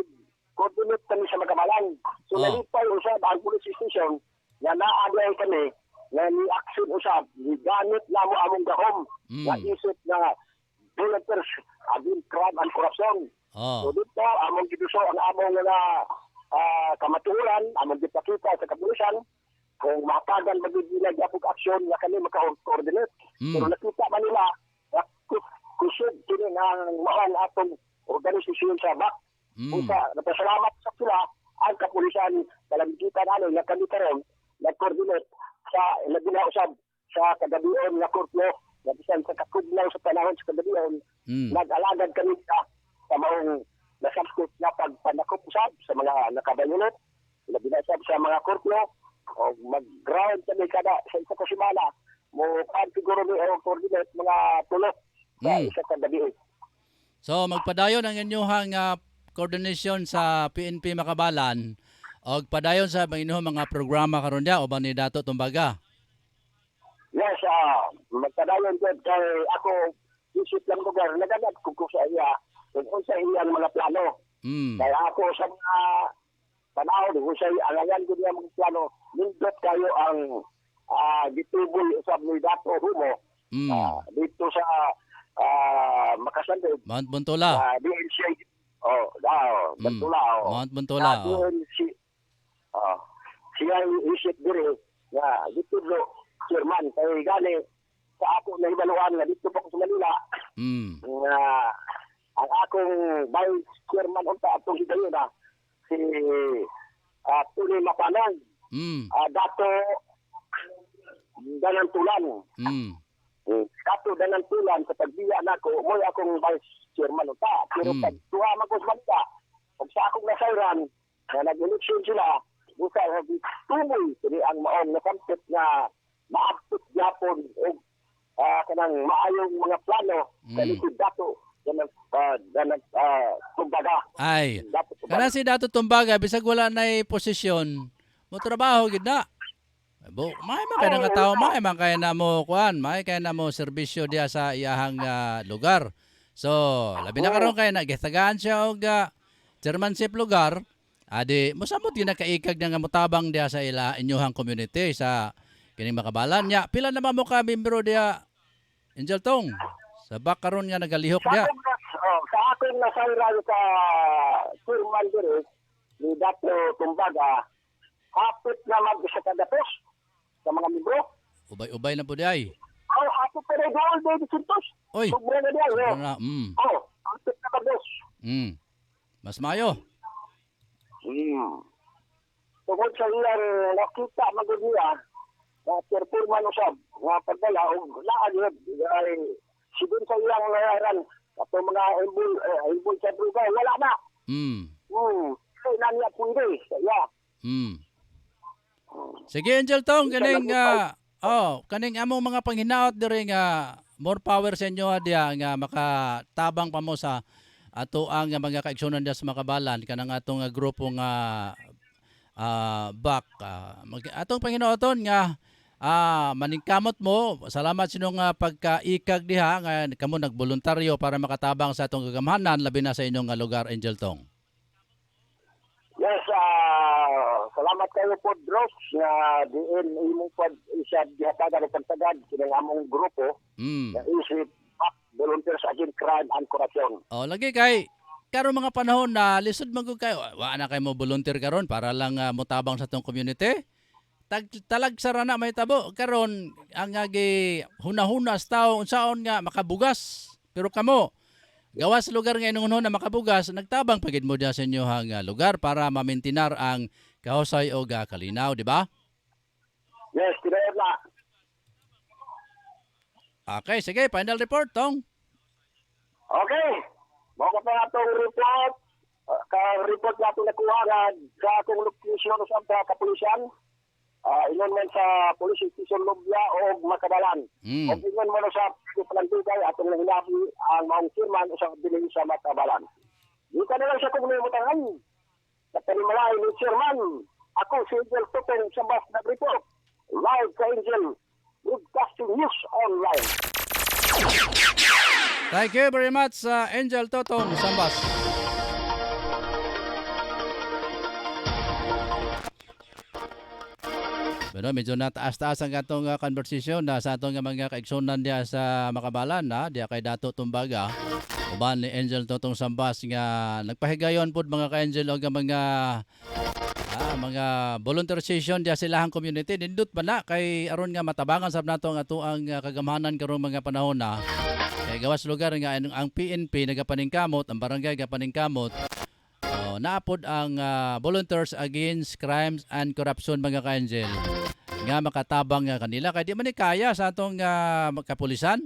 Speaker 5: coordinate kami sa Makabalan. So nalipay usab ang police station nga naagay kami nga ni action usab gamit namo among gahom nga isip nga volunteers against crime and corruption. So dito among giduso ang among nga kamatulan, among gipakita sa kapulisan kung matagan magiging apog aksyon nga kami maka-coordinate. Pero nakita man nila kusog kini ng maong atong organisasyon sa BAC. Usa napasalamat sa sila ang kapulisan kalamitan namin nga kami karon nag-coordinate sa naginausab sa kagabion nga korpyo nga bisan sa kakugnaw sa panahon sa kagabion nag-alagad kami sa maong nasangkot na pagpanakop usab sa mga nakabayunot nabinasab sa mga korpyo o mag-ground kami kada sa isa ka semana mo siguro ni o coordinate mga tulok sa isa ka gabi.
Speaker 4: So magpadayon ang inyong coordination sa PNP Makabalan o padayon sa mga programa karon dia o ba ni Dato Tumbaga?
Speaker 5: Yes, magpadayon jud kay ako isip lang lugar naganap ko sa iya kung sa iyang mga plano. Kaya ako sa mga panahon kung sa alangan ko niya mga plano nindot kayo ang gituboy usab ni Dato Humo dito sa Makasandog
Speaker 4: Mount Buntola.
Speaker 5: DNC Buntola.
Speaker 4: Mount Buntola.
Speaker 5: DNC siya isip dire nga dito chairman kay gani sa ako na ibaluan nga dito pa ko sa Manila. Ang akong vice chairman unta atong higayon si Tuli Mapanang. Dato Danantulan. Dato Danantulan sa pagbiya nako mo akong vice chairman unta. Pero pag tuwa man ko sa Manila, pag sa akong nasayran na nag-election sila, busa tumoy kini ang maong nakampit nga maabot gyapon og kanang maayong mga plano sa Dato Tumbaga.
Speaker 4: Ay, kana si Dato Tumbaga bisag wala nay posisyon, mo trabaho gid na. May man kay nga tawo, may man kay na mo kuan, may kay na mo serbisyo diya sa iyahang lugar. So, labi na karon kay nagitagaan siya og chairmanship lugar. Adi, mosamot ginakaikag nga mutabang diya sa inyohang community sa kining Makabalan nya. Pila naman mo ka membro diya Angel Tong? Sa BAC karon nga nagalihok diya.
Speaker 5: Sa akin nasayran sa chairman dire ni Dato Tumbaga, hapit na mag-isa ka datos sa mga membro.
Speaker 4: Ubay-ubay na po di ay.
Speaker 5: Hapit pa rin doon, David Santos.
Speaker 4: Oy.
Speaker 5: Sobra na diyan. Hapit na mag-dos.
Speaker 4: Mas mayo.
Speaker 5: tungod sa iyang nakita magud niya na performan usab nga pagdala og naagid ay sidin sa iyang nayaran ato mga imbul sa druga wala na. Kaya na niya pwede. Yeah.
Speaker 4: Sige Angel Tong, kaning kaning among mga panghinaot diri nga more power sa inyo diya nga makatabang pa mo sa ato ang mga kaigsunan diya sa Makabalan kanang atong grupo nga back atong panghinaoton nga maningkamot mo. Salamat sinong pagkaikag diha nga kamo nagboluntaryo para makatabang sa atong gagamhanan labi na sa inyong lugar Angel Tong.
Speaker 5: Yes, salamat kayo po, Dross, na diin imong isa dihatagan o pagtagad sa among grupo na isip Volunteers Against Crime and Corruption.
Speaker 4: Lagi kay karon mga panahon na lisod magud kayo. Wa na kay mo volunteer karon para lang motabang sa tong community. Talag sara na may tabo karon ang gi hunahuna sa tawo unsaon nga makabugas. Pero kamo gawas lugar nga inungon na makabugas, nagtabang pagid mo diya sa inyohang lugar para mamintinar ang kahusay o kalinaw, di ba?
Speaker 5: Yes, tinaod na.
Speaker 4: Okay, sige, final report, Tong.
Speaker 5: Okay. Mga pa nga itong report. Ka-report natin nakuha sa akong location sa kapulisan. Ingon man sa Police Station Lubya o Makabalan. O ingon man sa Palandugay atong nahinabi ang maong chairman o sa biling sa Makabalan. Di ka na lang siya kung namutangan. Natanimalain ni chairman. Ako si Angel Totong Sambas na report. Live sa Angel Broadcasting News Online.
Speaker 4: Thank you very much, Angel Totong Sambas. Pero medyo nataas-taas ang atong conversation na sa atong mga kaigsunan diya sa Makabalan na diya kay Dato Tumbaga uban ni Angel Totong Sambas nga nagpahigayon pud mga ka-Angel og mga volunteer session diya sa ilahang community nindot ba na kay aron nga matabangan sab nato ang ato ang kagamhanan karong mga panahon na kay gawas lugar nga ang PNP nagapaningkamot ang barangay gapaningkamot naapod ang Volunteers Against Crimes and Corruption mga ka-Angel nga makatabang nga kanila kay di man ni kaya sa atong kapulisan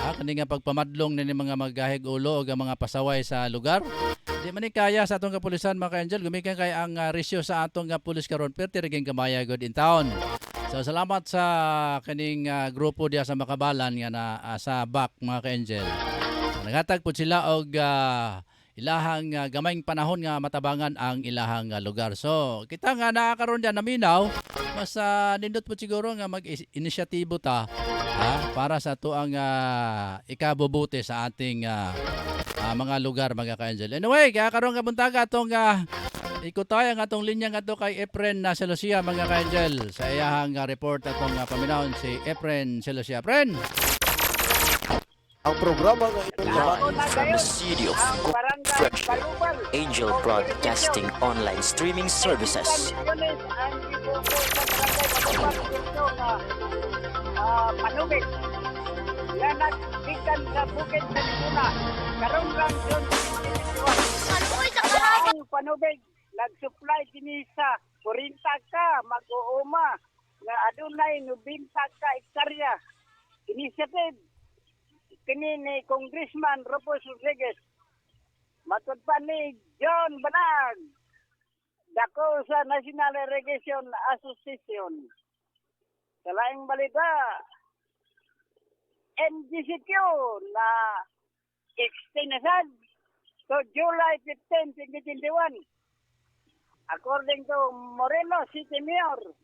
Speaker 4: kani nga pagpamadlong ni mga magahig ulo o mga pasaway sa lugar di man ni kaya sa atong kapulisan mga ka-Angel gumikan kay ang ratio sa atong pulis karon perti riging kamaya god in town. So salamat sa kaning grupo diya sa Makabalan nga na sa back mga ka-Angel naghatag pud sila og ilahang gamayng panahon nga matabangan ang ilahang lugar. So, kita nga nakakaroon dyan naminaw, mas nindot po siguro nga mag-inisyatibo ta para sa tuang ikabubuti sa ating mga lugar, mga ka-Angel. Anyway, kakaroon ka buntaga itong ikutay ang atong linya nga ito kay Efren Celosia, mga ka-Angel. Sa iyahang report atong paminahon si Efren Celosia. Efren!
Speaker 2: Ang programa ng inyong
Speaker 3: Live from the city of Golden Friendship, Angel Broadcasting Online Streaming Services.
Speaker 6: Panubig. Yan nagbigan sa bukid sa Laguna. Karong lang yun. Ang panubig, nag-supply din sa 40 ka, mag-uuma, na adunay 90 ka ektarya. Initiative kini ni Congressman Rufus Rodriguez. Matod pa ni John Banag. Dako sa National Irrigation Association. Sa laing balita, NGCQ na extended to July 15, 2021. According to Moreno City Mayor,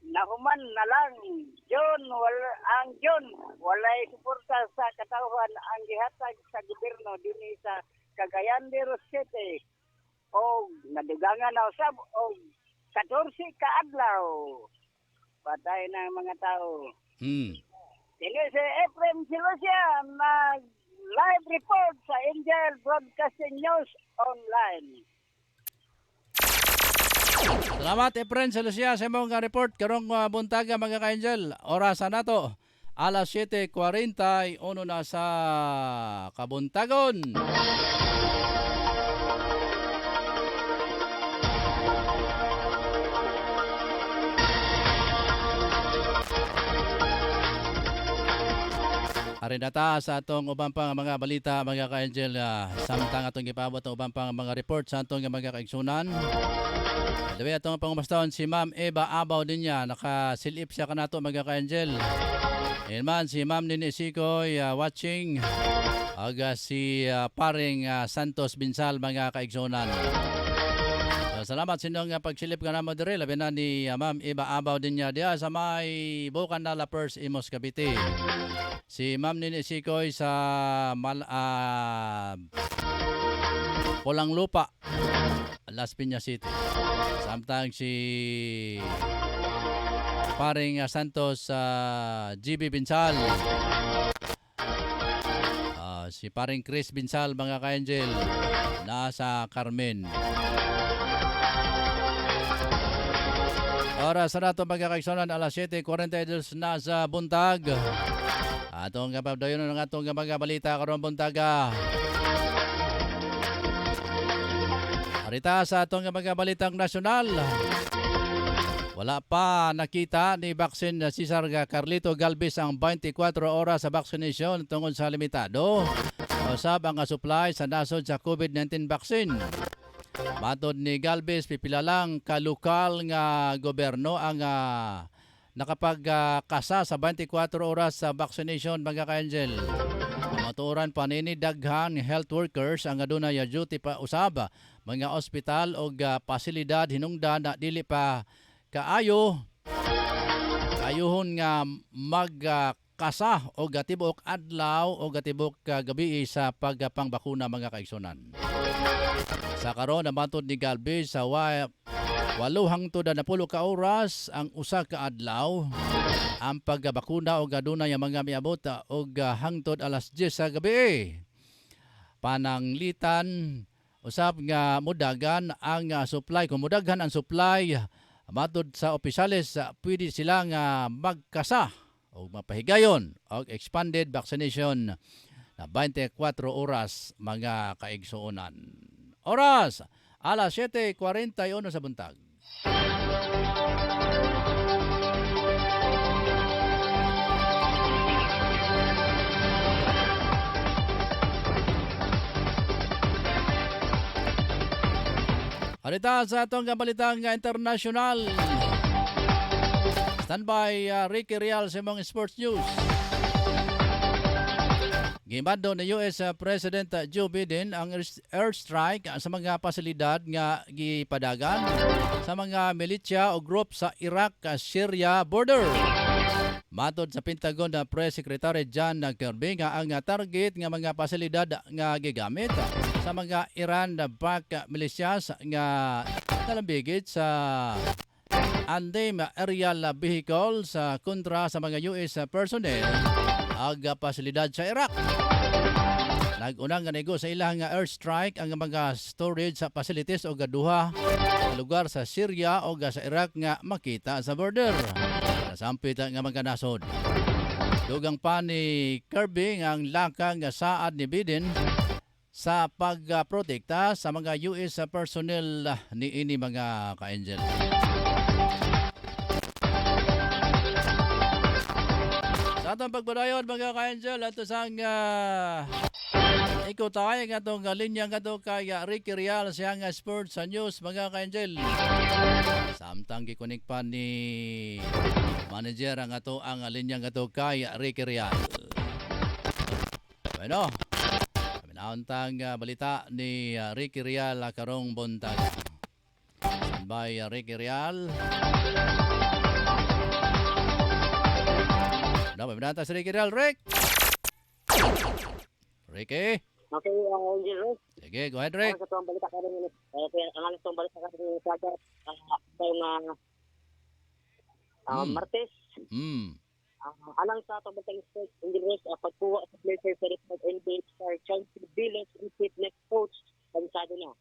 Speaker 6: nahuman na lang ang John walay suporta sa katawhan ang gihatag sa gobyerno dinhi sa Cagayan de Oro City o nadugangan na usab og 14 ka adlaw patay na ang mga tao. Dili si Efren Celosia nag live report sa Angel Broadcasting News Online.
Speaker 4: Salamat Efren Celosia sa imong report karong buntaga mga ka-Angel. Orasan nato alas 7:41 na sa Kabuntagon. Arinata sa atong ubang pang mga balita mga ka-angel, samtang atong gipabot ang ubang pang mga report sa atong mga kaigsunan. Dabi atong pangumastahon si Ma'am Eva Abaw din niya, nakasilip siya kanato mga ka-angel. Ilman si Ma'am Nini Sikoy watching, aga si paring Santos Binsal mga kaigsunan. Salamat sa inyong pagsilip ka naman dire, labi na ni Ma'am Eva Abaw din niya diya sa may Bukan na Lapers, Imos, Cavite. Si Ma'am Nini Sikoy sa Pulang Lupa, Las Piñas City. Samtang si paring Santos GB Binsal, si paring Chris Binsal mga ka-angel, nasa Carmen. Oras na ito magkakaigsunan, alas 7:42 na sa buntag. Atong kapabdayon ng atong mga balita karon buntaga. Arita sa atong mga balitang nasyonal. Wala pa nakita ni Baksin Cesar Carlito Galvez ang 24 oras sa vaccination tungod sa limitado. Usab ang supply sa nasod sa COVID-19 vaccine. Matod ni Galvez, pipila lang kalukal nga gobyerno ang nakapagkasa sa 24 oras sa vaccination mga ka-angel. Maturan pa nini daghan health workers ang adunay duty pa usab mga ospital o pasilidad hinungdan na dili pa kaayohon nga magkasa o gatibok adlaw o gatibok gabi sa pagpangbakuna mga kaigsunan. Sa karon namatod ni Galvez sa 8 hangtod 10 ka oras ang usa ka adlaw ang pagbakuna o adunay mga miabot og hangtod alas 10 sa gabi. Pananglitan usab nga mudagan ang supply, kung mudaghan ang supply matod sa opisyales pwede sila nga magkasa o mapahigayon og expanded vaccination na 24 oras mga kaigsuonan. Oras, alas 7:41 sa buntag. Harita sa atong balitang international. Standby Ricky Real sa mga sports news. Gimando ni US President Joe Biden ang airstrike sa mga pasilidad nga gipadagan sa mga militsya o group sa Iraq-Syria border. Matod sa Pentagon na Press Secretary John Kirby nga ang target nga mga pasilidad nga gigamit sa mga Iran-backed militias nga nalambigit sa unnamed aerial vehicle sa kontra sa mga US personnel aga pasilidad sa Iraq. Nag-unang ganigo sa ilang airstrike ang mga storage sa facilities o gaduha sa lugar sa Syria o sa Iraq nga makita sa border. Nasampit nga mga nasod. Dugang pa ni Kirby ang lakang saad ni Biden sa pagprotekta sa mga US personnel ni ini mga ka-angel. Sa atong pagbadayon mga ka-angel, ato sang ikaw tayo nga itong linya nga ito kay Ricky Real siyang sports news mga ka-angel. Samtang gikunik pa ni manager ang ato ang linya nga ito kay Ricky Real. Bueno, minauntang balita ni Ricky Real karong buntag. By Ricky Real. Dapat binata si Ricky Real, Rick. Ricky.
Speaker 6: Okay, Angel Rose.
Speaker 4: Sige, go ahead, Rick.
Speaker 6: Ang atong balita ka rin, ang atong balita ka rin sa Martes. Alang sa atong balita sports, Angel Rose, pagkuha sa player sa Richmond NBA star Chauncey Billups and fitness coach, pansado na.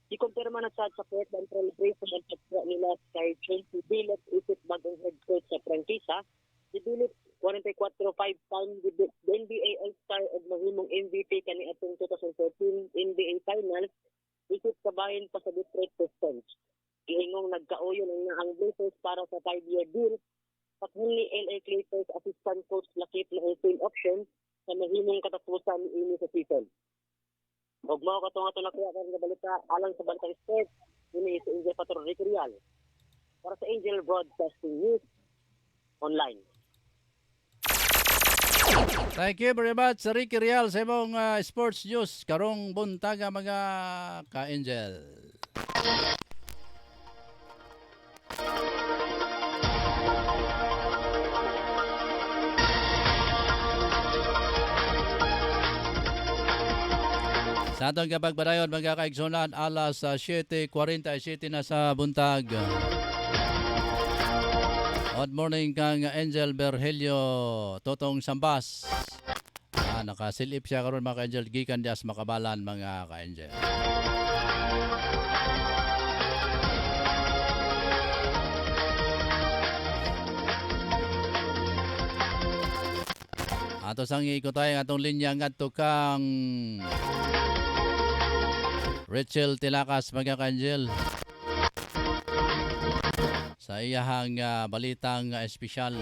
Speaker 6: Ikumpirma na sa support ng celebration ng pagkuha nila kay Chauncey Billups, isip bagong head coach sa prangkisa. Si Billups 44-5-time with the NBA All-Star at mahimong MVP kani atong 2014 NBA Finals, ikot kabahin pa sa Detroit Pistons. Iingong nagkauyon ang Blazers para sa 5-year deal
Speaker 7: Patuli LA Clippers assistant coach Lakip na team option sa mahimong katapusan ini sa season. Ug mao katong ato nakuha karon nga balita alang sa Bantang Sports ini sa Angel Patro Real para sa Angel Broadcasting News Online.
Speaker 4: Thank you very much, Ricky Real, sa imong sports news karong buntaga mga ka-Angel. Sa atong kapagbadayon mga kaigsunan, alas 7:47 na sa buntag. Good morning kang Angel Berhelio Totong Sambas. Nakasilip siya karon mga ka-Angel gikan dias Makabalan mga ka-Angel. Ato sang ikotay ang atong linya ngadto kang Rachel Tilakas mga ka-Angel. Sa iyahang balitang espesyal.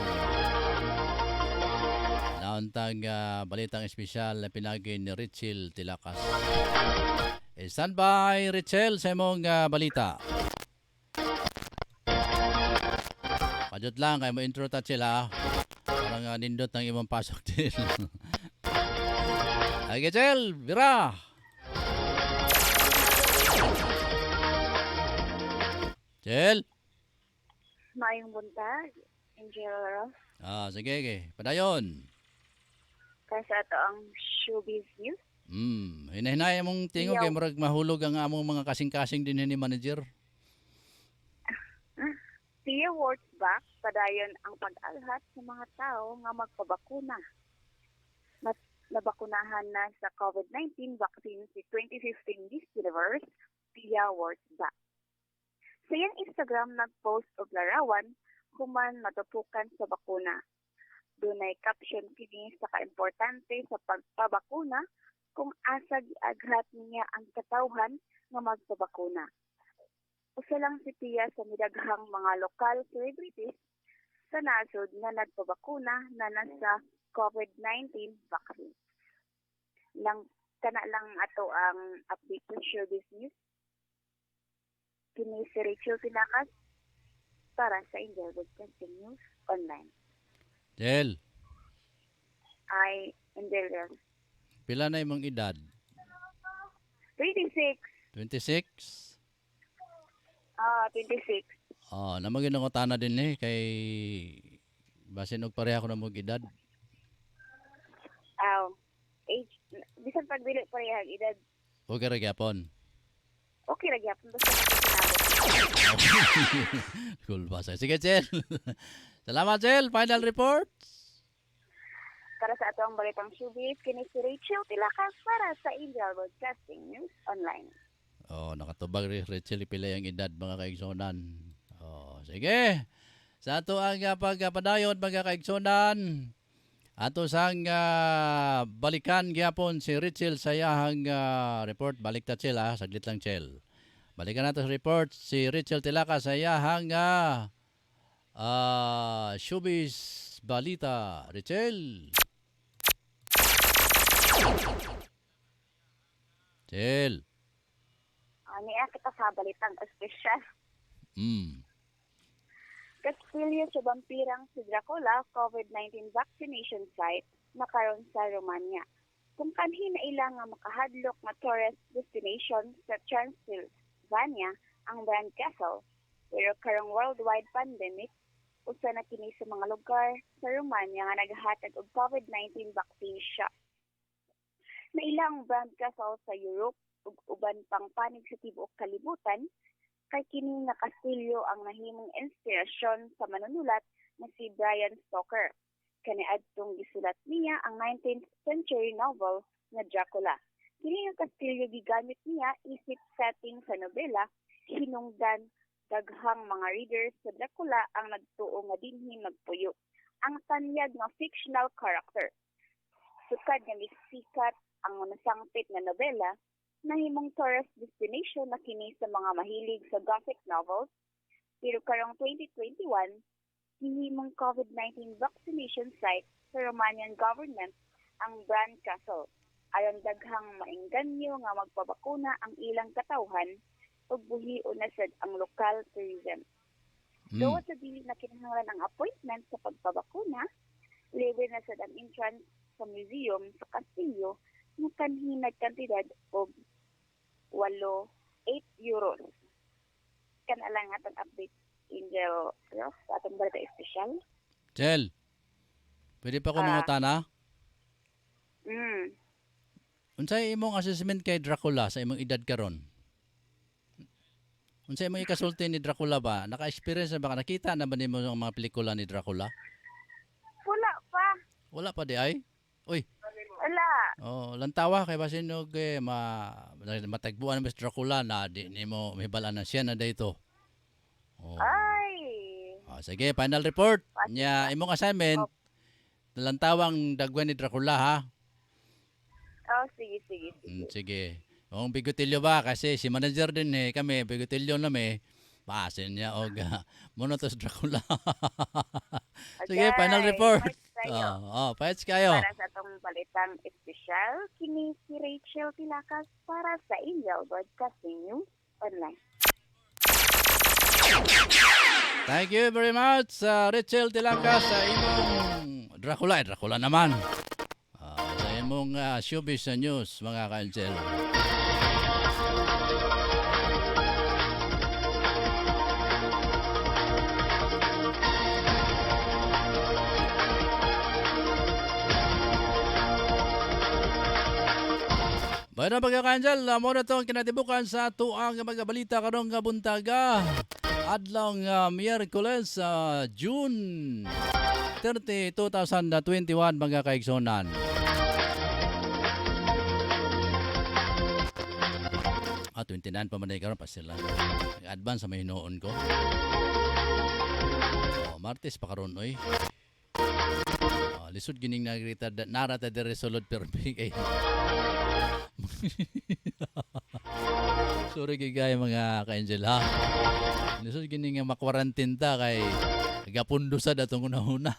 Speaker 4: Nauntang balitang espesyal na pinagin ni Rachel Tilakas. Stand by Rachel sa imong balita. Pajot lang kay mo intro ta sila. Parang nindot ng imong pasok din. Ay Rachel, bira! Jel?
Speaker 8: Maayong buntag, Angel Ross.
Speaker 4: Sige. Padayon.
Speaker 8: Kasi ito ang showbiz news.
Speaker 4: Hinahinay mong tingog kay murag mahulog ang among mga kasing-kasing din ni manager.
Speaker 8: Few words back, padayon ang pag-alhat sa mga tao nga magpabakuna. Nabakunahan na sa COVID-19 vaccine si 2015 Miss Universe, Pia words back. Sa iyang Instagram, nag-post og larawan human matupukan sa bakuna. Dunay caption kini sa kaimportante sa pagpabakuna kung asa giaghat niya ang katawhan nga magpabakuna. Usa lang si Pia sa midaghang mga lokal celebrities sa nasod nga nagpabakuna na nasa COVID-19 vaccine. Kana lang ato ang update sa showbiz news. Kini si Rachel Tilakas para sa Angel Broadcasting News Online.
Speaker 4: Jel,
Speaker 8: Angel Ross.
Speaker 4: pila na imong edad?
Speaker 8: 26.
Speaker 4: 26?
Speaker 8: 26.
Speaker 4: Namagin ang utana din kay basin og pareha ko na mong edad.
Speaker 8: Age, bisan pagdili pareha ang edad.
Speaker 4: Okay ra gyapon.
Speaker 8: Okay ra gyapon basta sinabi.
Speaker 4: Cool ba? Sige, Jel. Salamat, Jel. Final report.
Speaker 8: Para sa ato ang balitang showbiz, kini si Rachel Tilakas para sa Angel Broadcasting News Online.
Speaker 4: Nakatubag rin Rachel pila yung edad mga kaigsonan. Sige. Sa ato ang pagpadayon mga kaigsonan, ato sang balikan gyapon si Rachel sa iyahang report. Balik ta Chel saglit lang Chel. Balikan nato sa report si Rachel Tilakas sa iyahang showbiz balita. Rachel. Chel.
Speaker 8: Niya kita sa balitang espesyal. Kastilyo sa vampirang si Dracula COVID-19 vaccination site na karon sa Romania. Kung kanhin na ilang nga makahadlok nga tourist destination sa Transylvania ang Brand Castle, pero karong worldwide pandemic, usa na kini sa mga lugar sa Romania nga naghatag og COVID-19 vaccine shot. Na ilang Brand Castle sa Europe ug uban pang panig sa tibuok kalibutan, kay kini nga kastilyo ang nahimong inspirasyon sa manunulat na si Bram Stoker. Kaniadtong gisulat niya ang 19th century novel na Dracula. Kini nga kastilyo gigamit niya isip setting sa nobela, hinungdan daghang mga readers sa Dracula ang nagtuo nga dinhi magpuyo. Ang tanyag nga fictional character. Sukad nga misikat ang nasangpit nga nobela, nahimong tourist destination na kini sa mga mahilig sa gothic novels, pero karong 2021, gihimong COVID-19 vaccination site sa Romanian government ang Brand Castle. Ayon daghang maengganyo nga magpabakuna ang ilang katawhan ug buhion na sad ang lokal tourism. Gawa sa dili na kinahanglan ang appointment sa pagpabakuna, libre na sad ang entrance sa museum sa kastilyo nga kanhi nagkantidad og 8 euros. Kana lang atong update, Angel, sa atong balita espesyal.
Speaker 4: Jel, pwede pa ko mangutana? Unsay imong assessment kay Dracula sa imong edad karon? Unsay imong ikasulti ni Dracula ba? Naka-experience na ba? Nakita na ba nimo ang mga pelikula ni Dracula?
Speaker 8: Wala pa.
Speaker 4: Wala pa di ay? Uy.
Speaker 8: Wala.
Speaker 4: Oh, lantawa kay basin og matagbuan mo si Dracula na di nimo mibalaan na siya na dayto. Oh.
Speaker 8: Ay.
Speaker 4: Oh, sige, final report. Nya imong assignment. Lantawang dagwan ni Dracula ha.
Speaker 8: Oh, sige.
Speaker 4: Sige. Kung bigotilyo ba kasi si manager din kami bigotilyo na basin niya og monotos Dracula. Sige, final report. Fights kayo.
Speaker 8: Para sa itong balitang espesyal, kini si Rachel Tilakas para sa Angel Broadcasting News Online.
Speaker 4: Thank you very much, Rachel Tilakas sa imong Dracula naman. Sa imong showbiz news, mga ka-Angel. Bayan mga ka-Angel, mo na itong kinatibukan sa tuang mga balita karong buntaga. Adlaw Miyerkules, June 30, 2021 mga kaigsonan. Ah, 29 pa man na ikaw pa sila. Advance sa may hinoon ko. Oh, Martes pa karon oy. Lisod gining nagrita narata de resolute perfect. Sorry kay mga ka-Angel ha. Lisod gini nga makwarantinta kay gapundo sa datong una-una.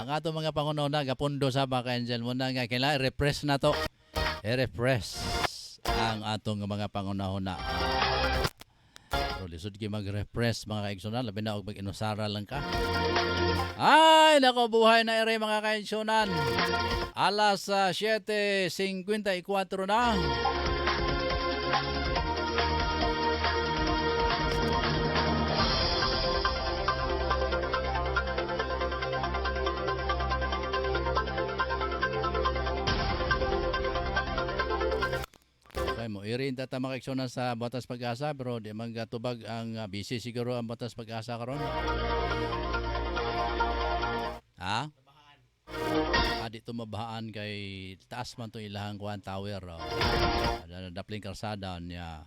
Speaker 4: Ang ato mga pangununa gapundo sa mga ka-Angel muna nga kailangan repress na to. I-repress ang atong mga pangununa. Pero lisod gi mag-repress mga kaigsunan labi na og mag-inusara lang ka. Ay, nako buhay na ere mga kaigsunan. Alas 7:54 na. Okay, mo irin tata mga kaigsunan sa Batas Pag-asa pero di magtubag ang busy siguro ang Batas Pag-asa karon. Ha? Dito mabahaan kay taas man to ilahang kuan tower. Dapling karsada niya.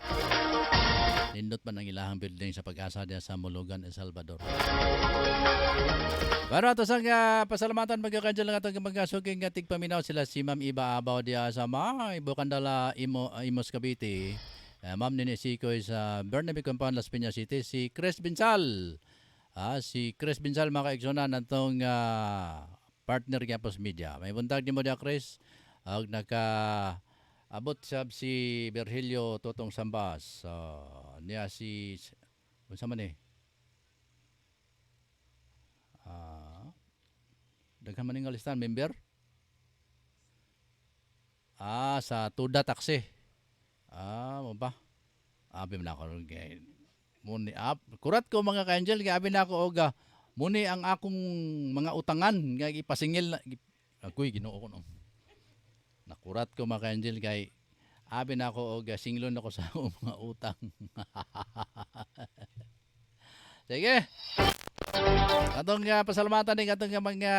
Speaker 4: Nindot man ang ilahang building sa Pag-asa diya sa Mulugan, El Salvador. Pero ato sang pasalamatan magka-Angel lang atong magkasuking tigpaminaw sila si Ma'am Iba Abaw diya sa Bukandala Imos Cavite. Ma'am Nini Sikoy sa Bernabe Compound Las Piñas City, si Chris Binsal. Si Chris Binsal mga kaigsonan natong partner Campus Media. May buntag ni mo dia Chris. Naka-abot sab si Virgilio Totong Sambas. Niya si unsa man daghan man nga listan member. Sa Tuda Taxi. Mo ba? Abi man ako kay muni kurat ko mga ka-Angel kay abi na ako og muni ang akong mga utangan nga ipasingil ako'y Ginoo ko no. Nakurat ko mga ka-Angel kay abi na ako og singlon ako sa mga utang. Sige. Atong pasalamatan ning atong mga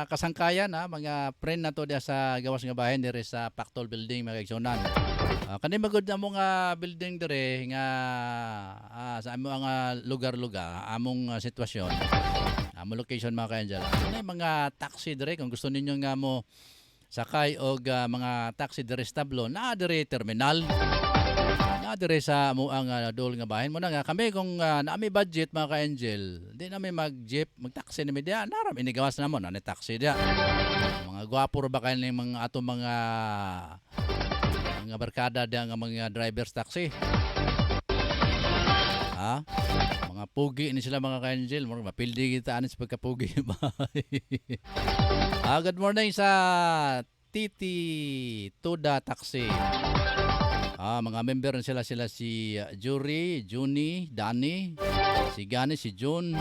Speaker 4: kasangkayan mga friend nato diya sa gawas nga bahin diri sa Pactol Building mga kaigsunan. Kani magud na mga building dire nga sa among lugar-lugar, among sitwasyon, among location mga ka-Angel. Ano mga taxi dire kung gusto ninyo nga mo sakay og mga taxi dire establo na dire terminal. Na dire sa mo ang dool nga bahin mo na nga kami kung naami budget mga ka-angel, di namin mag-jeep, mag-taxi na media, naram inigawas na mo na taxi dia. Mga gwapo ba kayo ng mga ato mga barkada dia nga mga drivers taxi. Ha? Mga pugi ni sila mga ka-angel, mapildi kita anis pagkapugi ba. Good morning sa Titi Tuda Taxi. Mga member na sila si Jury, Juni, Dani, si Gani, si June.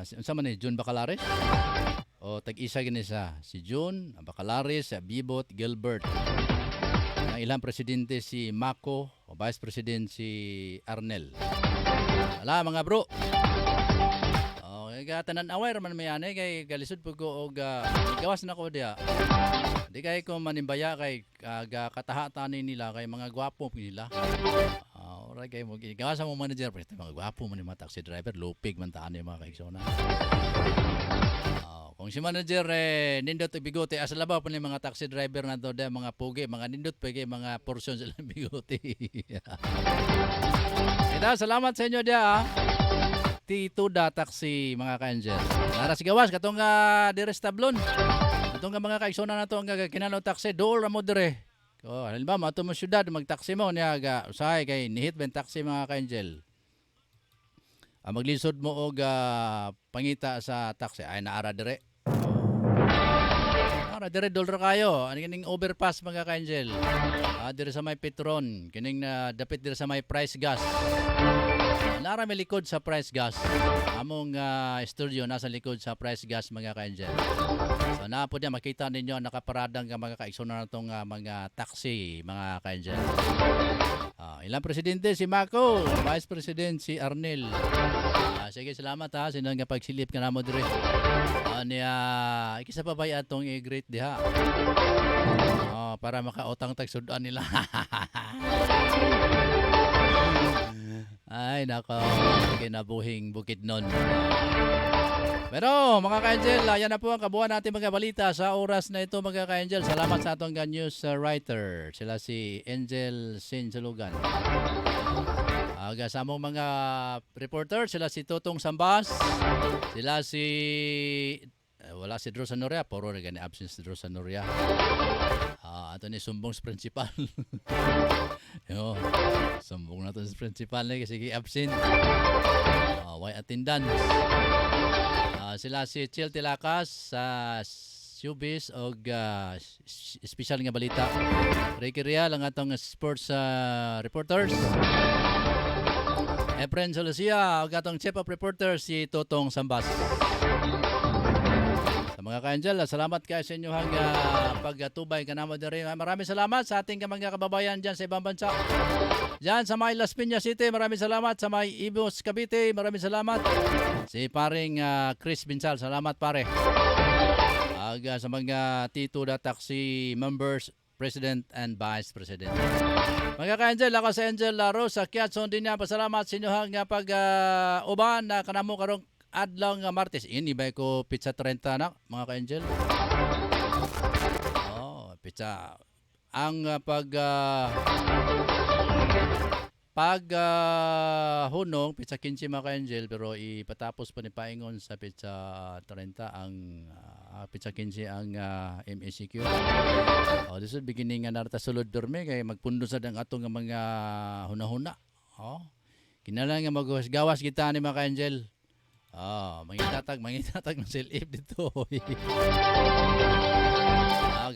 Speaker 4: Sa man ni June Bacalares? O tag-isa gini si June, Bacalares, Bibot, Gilbert. Ang ilang presidente si Mako, o vice president si Arnel. Ala mga bro. Tanan aware man may ane kay galisod po ko og gawas na ko dia. Di kay ko manimbaya kay katahatan nila kay mga gwapo nila. Ora kay mo gawas mo manager pero mga gwapo man mga taxi driver lupig man taan mga kaigsona. Kung si manager nindot bigote asa labaw pa ni mga taxi driver na to da mga pugi mga nindot pa kay mga portion sila bigote. Ito salamat sa inyo dia. Tito da taxi mga ka-angel. Nara si gawas katong direstablon. Katong mga kaigsona na to ang kinalaw taxi dool ra mo dire. Halimbawa ato mo syudad magtaxi mo niya usahay kay nihit ben taxi mga ka-angel. Maglisod mo og pangita sa taxi ay naara dire. Naara dire dool ra kayo. Ani kining overpass mga ka-angel. Dire sa may Petron, kining dapit dire sa may Price Gas. Nara may likod sa Price Gas. Among studio nasa likod sa Price Gas mga ka-angel. So na po diyan makita ninyo nakaparadang mga kaigsona na itong mga taxi mga ka-angel. Ilang presidente si Mako, vice president si Arnel. Sige salamat ha sinong nga pagsilip ka namo dire. Ikisa pa ba atong i-greet diha. Para makautang tagsudan nila. Ay nako, kinabuhing Bukidnon. Pero mga ka-angel, yan na po ang kabuuan natin mga balita sa oras na ito mga ka-angel. Salamat sa atong news writer. Sila si Angel Sinsalugan. Sa among mga reporter, sila si Totong Sambas. Sila si wala si Drew Sanoria, puro na gani absent si Drew Sanoria. Ato ni sumbong sa principal. Yo, sumbong na to sa principal na kasi absent. Why attendance? Sila si Chil Tilakas sa Showbiz o special nga balita. Ricky Real ang atong sports reporters. Efren Solucia ang atong chief of reporters si Totong Sambas. Sa mga ka-angel, salamat kayo sa inyo pagtubay ka naman din rin. Maraming salamat sa ating mga kababayan dyan sa ibang bansa. Dyan sa may Las Piñas City, maraming salamat. Sa may Ibos, Cavite, maraming salamat. Si paring Chris Binsal, salamat pare. Sa mga Tito da Taxi members, President and Vice President. Mga ka-angel, ako sa Angel Rose, sa Kiatson din niya, pasalamat sa inyo uban na kanamo karong adlaw nga Martes. Ini ba ko pizza 30 na mga ka-angel? Pizza. Ang hunong pizza 15 mga ka-angel pero ipatapos pa ni paingon sa pizza 30 ang pizza 15 ang MSCQ. This is beginning nga narta sulod dorme kay magpundo sa ang atong mga hunahuna. Kinala nga maggawas kita ni mga ka-angel. Mangitatag ng silip dito.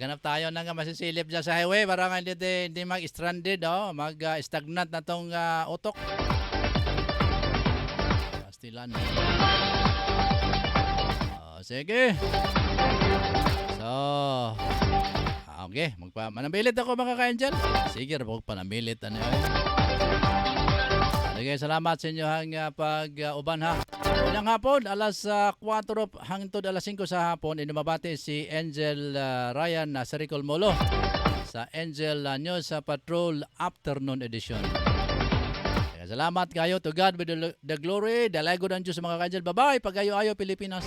Speaker 4: Ganap tayo na nga masisilip dyan sa highway para nga hindi mag-stranded, mag-stagnant na tong utok. Pastilan. Sige. So, okay. Manamilit ako mga ka-angel. Sige, magpanamilit. Sige, salamat sa inyo pag-uban ha. Unang hapon, alas 4 hangtod alas 5 sa hapon, inumabati si Angel Ryan sa Ricol Molo sa Angel News Patrol Afternoon Edition. Salamat kayo. To God be the glory. Dalago ng Diyos mga ka-angel. Bye-bye. Pagayo-ayo Pilipinas.